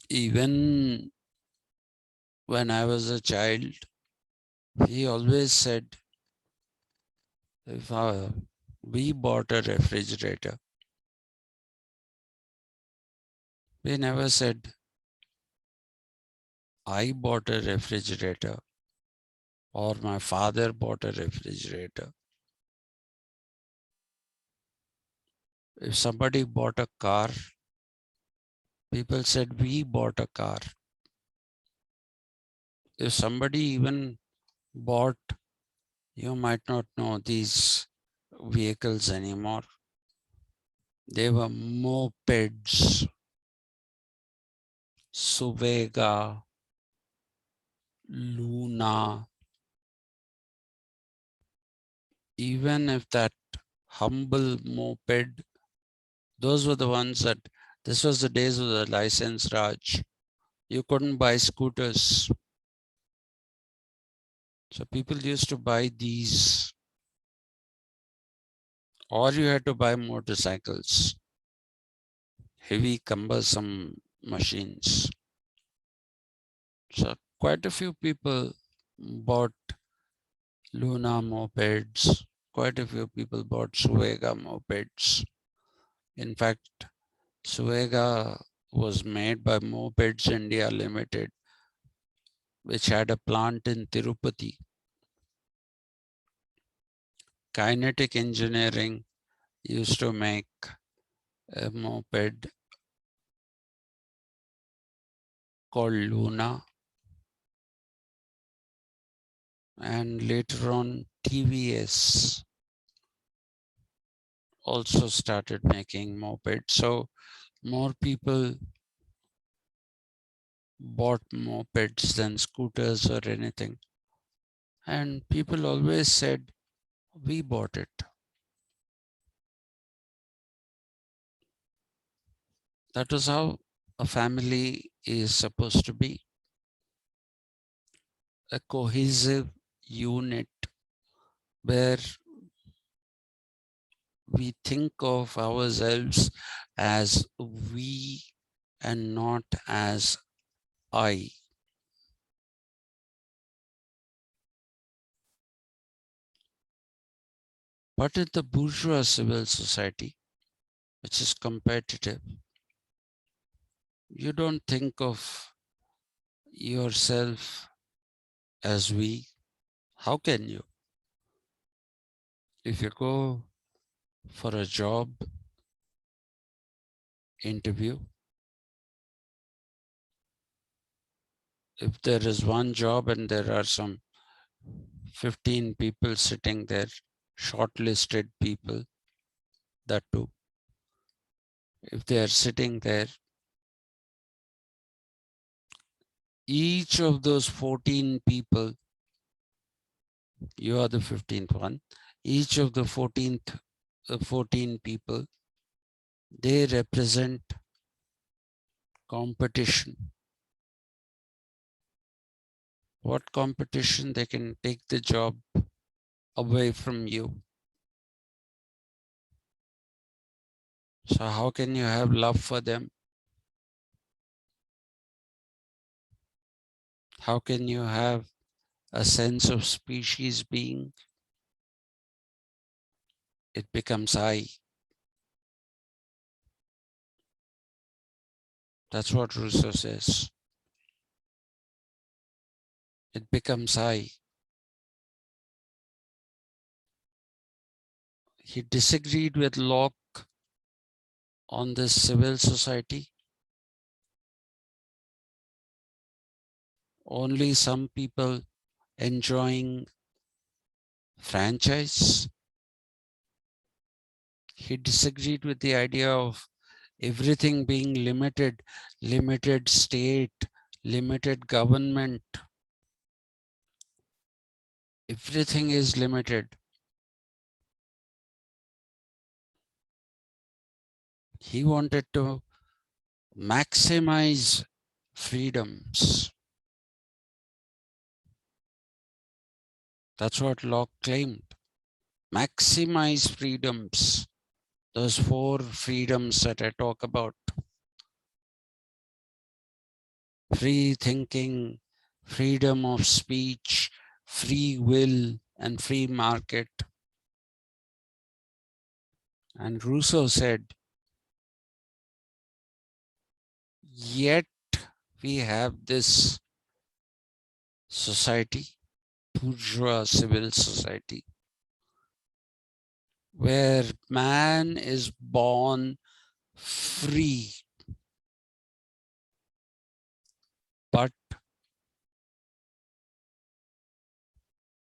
Even when I was a child, he always said, if we bought a refrigerator, we never said, I bought a refrigerator or my father bought a refrigerator. If somebody bought a car, people said, we bought a car. If somebody even bought, you might not know these vehicles anymore. They were mopeds, Suvega, Luna. Even if that humble moped, those were the ones that, this was the days of the license Raj. You couldn't buy scooters. So people used to buy these, or you had to buy motorcycles, heavy cumbersome machines. So quite a few people bought Luna mopeds. Quite a few people bought Suvega mopeds. In fact, Suvega was made by Mopeds India Limited, which had a plant in Tirupati. Kinetic Engineering used to make a moped called Luna, and later on TVS also started making mopeds. So more people bought mopeds than scooters or anything. And people always said, we bought it. That is how a family is supposed to be, a cohesive unit where we think of ourselves as we and not as I. But in the bourgeois civil society, which is competitive, you don't think of yourself as we. How can you? If you go for a job interview, if there is one job and there are some 15 people sitting there, shortlisted people, that too, if they are sitting there, each of those 14 people, you are the 15th one, each of the 14 people, they represent competition. What competition? They can take the job away from you. So how can you have love for them? How can you have a sense of species being? It becomes I. That's what Rousseau says. It becomes I. He disagreed with Locke on this civil society. Only some people enjoying franchise. He disagreed with the idea of everything being limited, limited state, limited government. Everything is limited. He wanted to maximize freedoms. That's what Locke claimed. Maximize freedoms. Those 4 freedoms that I talk about. Free thinking, freedom of speech, free will, and free market. And Rousseau said, yet we have this society, bourgeois civil society, where man is born free, but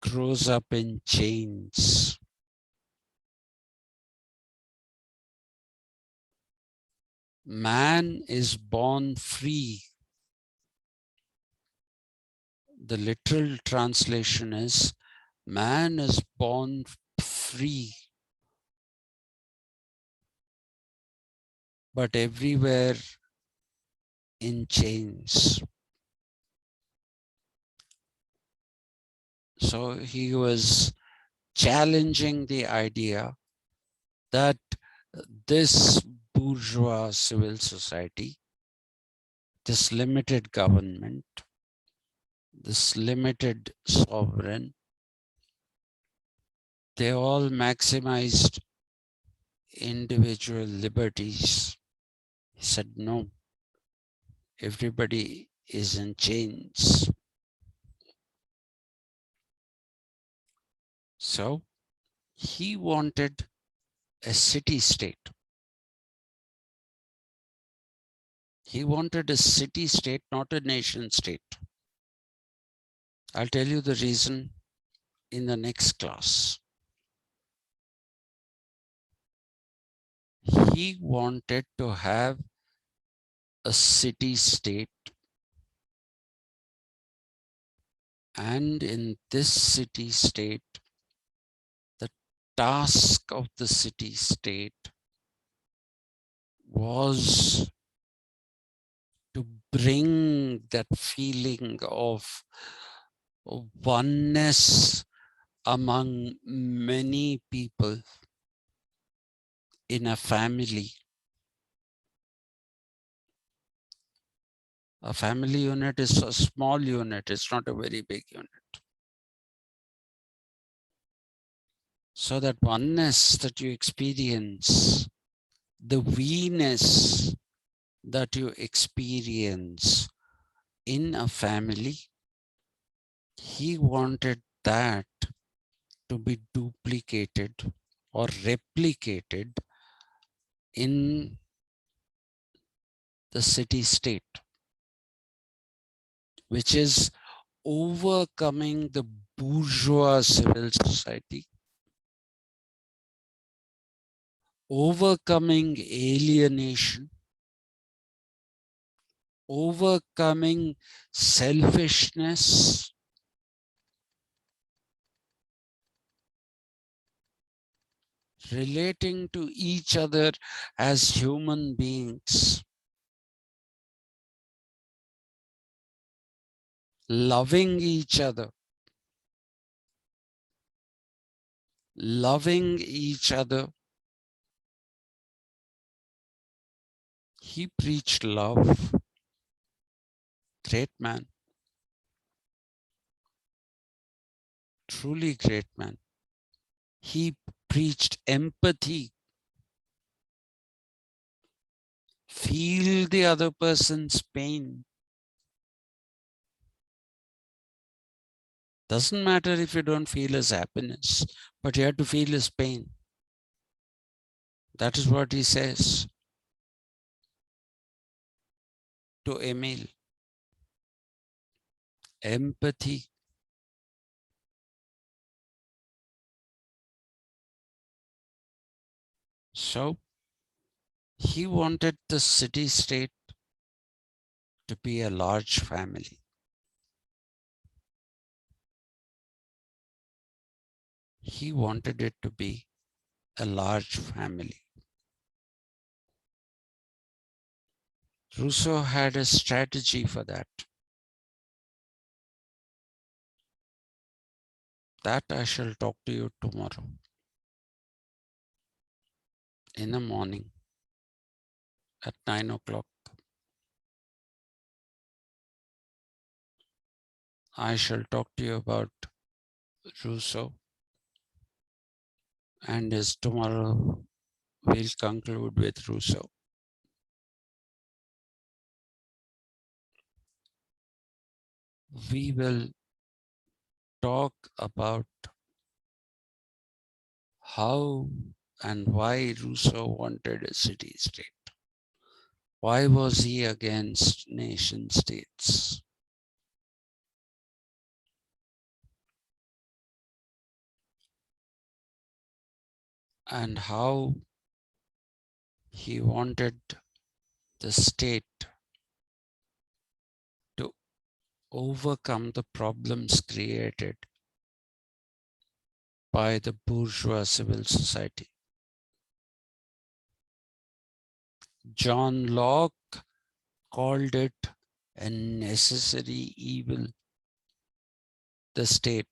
grows up in chains. Man is born free. The literal translation is, man is born free, but everywhere in chains. So he was challenging the idea that this bourgeois civil society, this limited government, this limited sovereign, they all maximized individual liberties. He said, no, everybody is in chains. So he wanted a city state. He wanted a city state, not a nation state. I'll tell you the reason in the next class. He wanted to have a city state, and in this city state, the task of the city state was bring that feeling of oneness among many people in a family. A family unit is a small unit, it's not a very big unit. So that oneness that you experience, the we-ness that you experience in a family, he wanted that to be duplicated or replicated in the city-state, which is overcoming the bourgeois civil society, overcoming alienation, overcoming selfishness, relating to each other as human beings, loving each other, loving each other. He preached love. Great man, truly great man. He preached empathy. Feel the other person's pain. Doesn't matter if you don't feel his happiness, but you have to feel his pain. That is what he says to Emile. Empathy. So he wanted the city-state to be a large family. He wanted it to be a large family. Rousseau had a strategy for that. That I shall talk to you tomorrow in the morning at 9 o'clock. I shall talk to you about Rousseau, and as tomorrow we'll conclude with Rousseau. We will talk about how and why Rousseau wanted a city-state. Why was he against nation states? And how he wanted the state to overcome the problems created by the bourgeois civil society. John Locke called it a necessary evil, the state.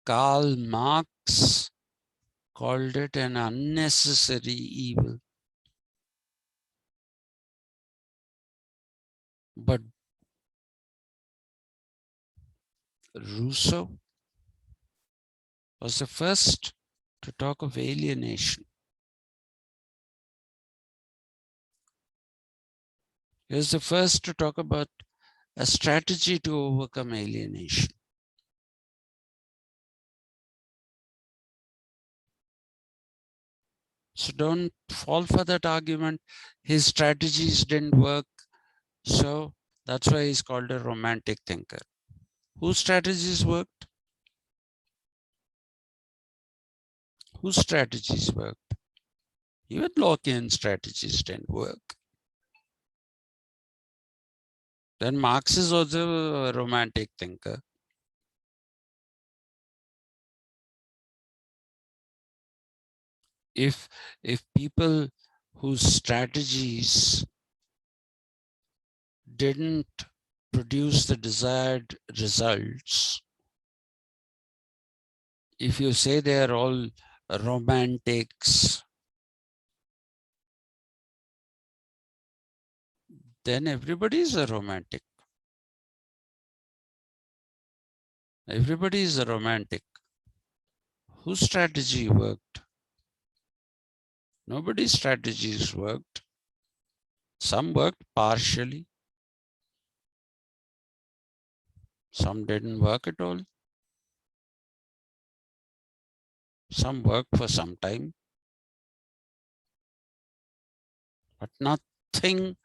Karl Marx called it an unnecessary evil. But Rousseau was the first to talk of alienation. He was the first to talk about a strategy to overcome alienation. So don't fall for that argument. His strategies didn't work, so that's why he's called a romantic thinker. Whose strategies worked? Whose strategies worked? Even Lockean strategies didn't work. Then Marx is also a romantic thinker. If people whose strategies didn't produce the desired results, if you say they are all romantics, then everybody is a romantic. Everybody is a romantic. Whose strategy worked? Nobody's strategies worked. Some worked partially, some didn't work at all. Some worked for some time, but nothing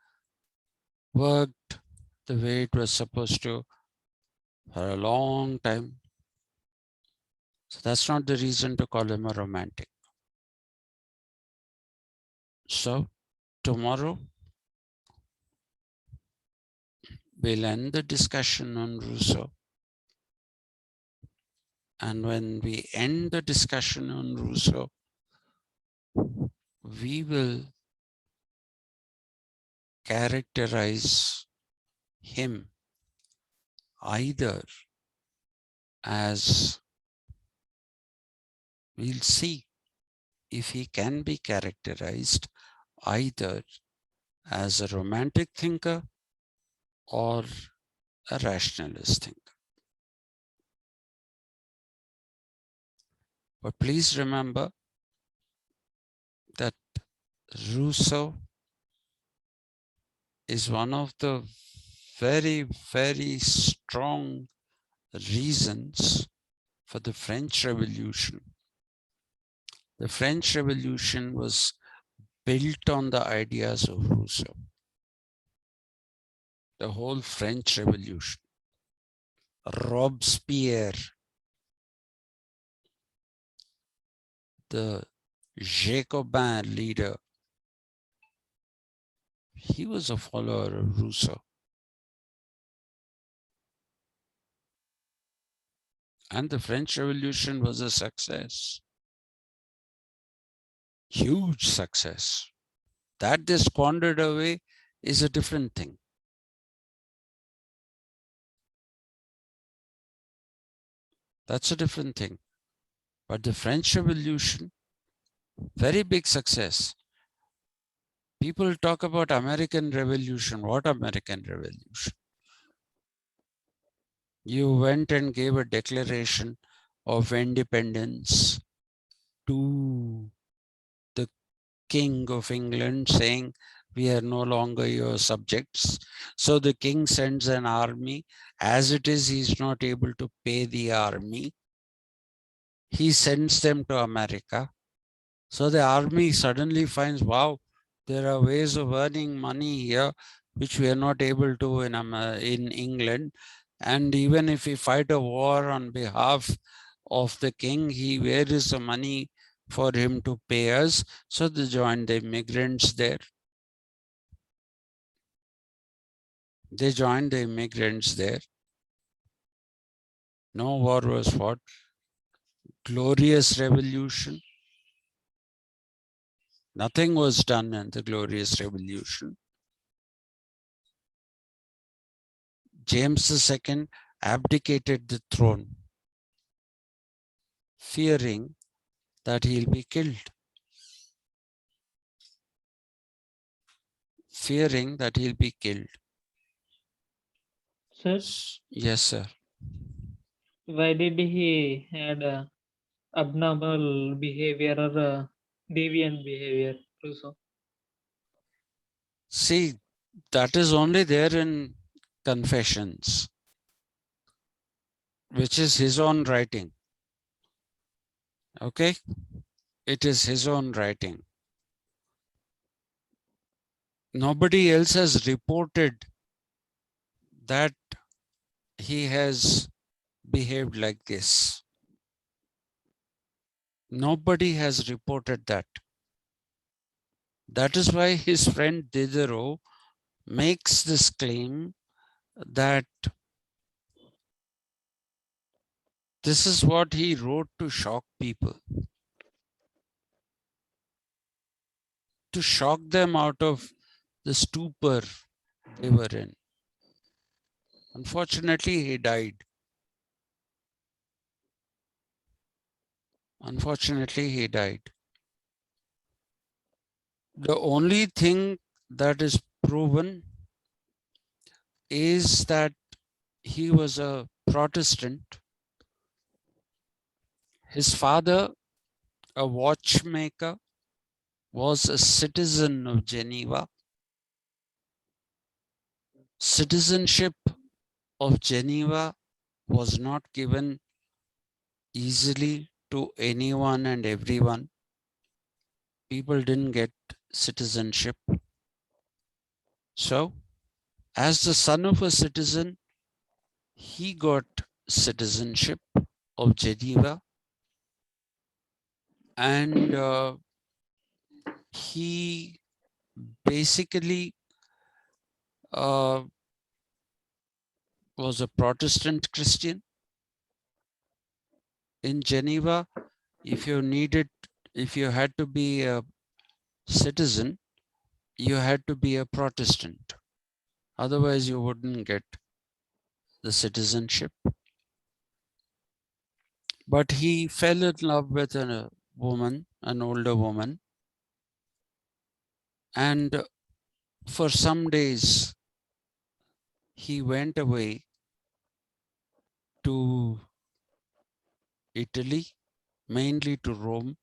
worked the way it was supposed to for a long time. So that's not the reason to call him a romantic. So tomorrow we'll end the discussion on Rousseau. And when we end the discussion on Rousseau, we will characterize him either as, we'll see if he can be characterized either as a romantic thinker or a rationalist thinker. But please remember that Rousseau is one of the very, very strong reasons for the French Revolution. The French Revolution was built on the ideas of Rousseau. The whole French Revolution. Robespierre, the Jacobin leader, he was a follower of Rousseau. And the French Revolution was a success. Huge success. That they squandered away is a different thing. That's a different thing. But the French Revolution, very big success. People talk about American Revolution. What American Revolution? You went and gave a declaration of independence to the King of England saying, we are no longer your subjects. So the king sends an army. As it is, he's not able to pay the army. He sends them to America. So the army suddenly finds, wow, there are ways of earning money here, which we are not able to in England. And even if we fight a war on behalf of the king, where is the money for him to pay us? So they joined the immigrants there. They joined the immigrants there. No war was fought. Glorious revolution. Nothing was done in the glorious revolution. James II abdicated the throne, fearing that he'll be killed. Fearing that he'll be killed. Sir, Yes, sir. why did he had abnormal behavior or deviant behavior, Rousseau? See, that is only there in Confessions, which is his own writing. Okay? It is his own writing. Nobody else has reported that he has behaved like this. Nobody has reported that. That is why his friend Diderot makes this claim that this is what he wrote to shock people. to shock them out of the stupor they were in. Unfortunately, he died. Unfortunately, he died. The only thing that is proven is that he was a Protestant. His father, a watchmaker, was a citizen of Geneva. Citizenship of Geneva was not given easily to anyone and everyone. People didn't get citizenship. So, as the son of a citizen, he got citizenship of Geneva, and he basically uh, was a Protestant Christian. In Geneva, if you had to be a citizen, you had to be a Protestant. Otherwise, you wouldn't get the citizenship. But he fell in love with a woman, an older woman, and for some days he went away to Italy, mainly to Rome,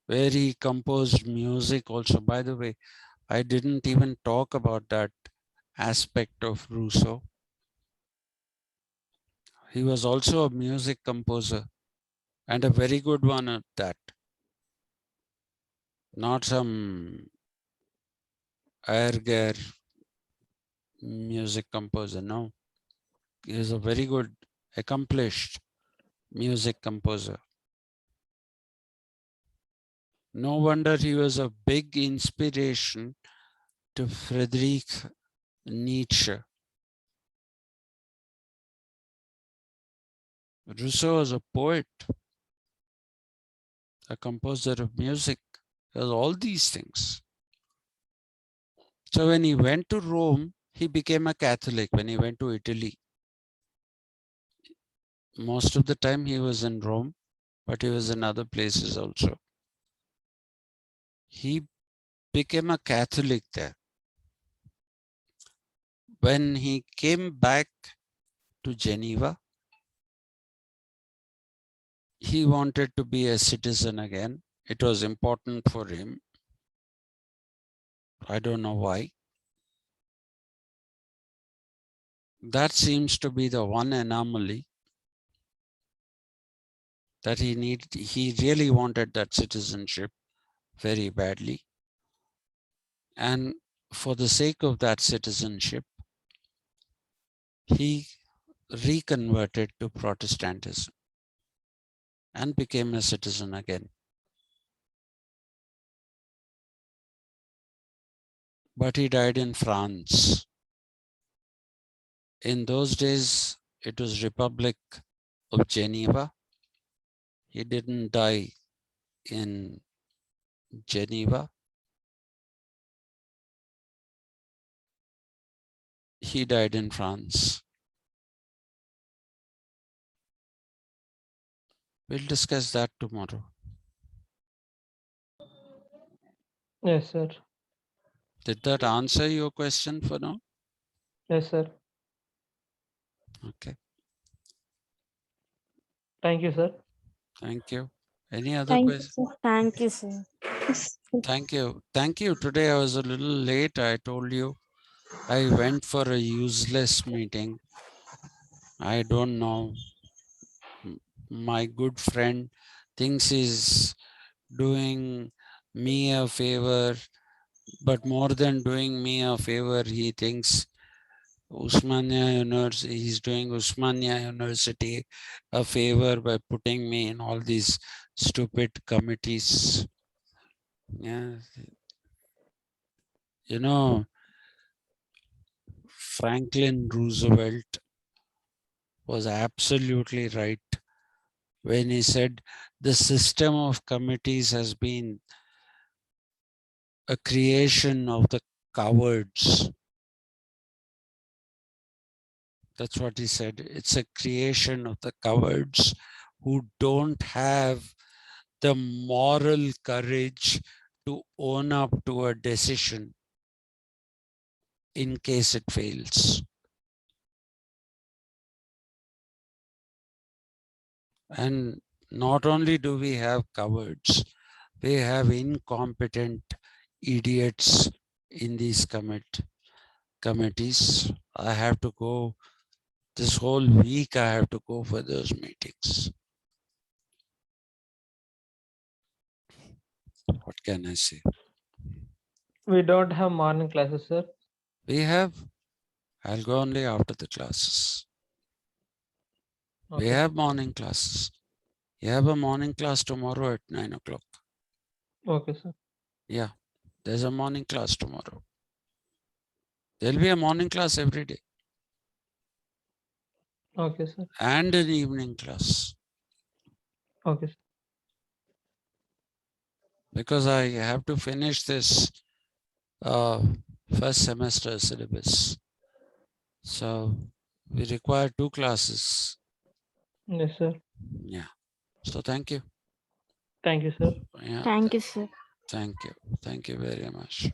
where he composed music also. By the way, I didn't even talk about that aspect of Rousseau. He was also a music composer, and a very good one at that. Not some air music composer, no. He is a very good, accomplished music composer. No wonder he was a big inspiration to Friedrich Nietzsche. Rousseau was a poet, a composer of music, he was all these things. So when he went to Rome, he became a Catholic. When he went to Italy, most of the time he was in Rome, but he was in other places also. He became a Catholic there. When he came back to Geneva, he wanted to be a citizen again. It was important for him. I don't know why. That seems to be the one anomaly that he really wanted that citizenship very badly. And for the sake of that citizenship, he reconverted to Protestantism and became a citizen again. But he died in France. In those days, it was Republic of Geneva. He didn't die in Geneva. He died in France. We'll discuss that tomorrow. Yes, sir. Did that answer your question for now? Yes, sir. Okay. Thank you, sir. Thank you. Any other Thank you, questions? sir. Thank you, sir. Thank you. Thank you. Today I was a little late. I told you I went for a useless meeting. I don't know. My good friend thinks he's doing me a favor, but more than doing me a favor, he thinks Usmania University, he's doing Usmania University a favor by putting me in all these stupid committees. Yeah. You know, Franklin Roosevelt was absolutely right when he said the system of committees has been a creation of the cowards. That's what he said. It's a creation of the cowards who don't have the moral courage to own up to a decision in case it fails. And not only do we have cowards, we have incompetent idiots in these committees. I have to go this whole week. I have to go for those meetings. What can I say? We don't have morning classes, sir. We have. I'll go only after the classes. We Okay. have morning classes. You have a morning class tomorrow at 9 o'clock. Okay, sir. Yeah, there's a morning class tomorrow. There'll be a morning class every day Okay, sir. and an evening class Okay, sir. because I have to finish this first semester syllabus. So we require 2 classes. Yes, sir. Yeah. So thank you. Thank you, sir. Yeah. Thank you, sir. Thank you. Thank you very much.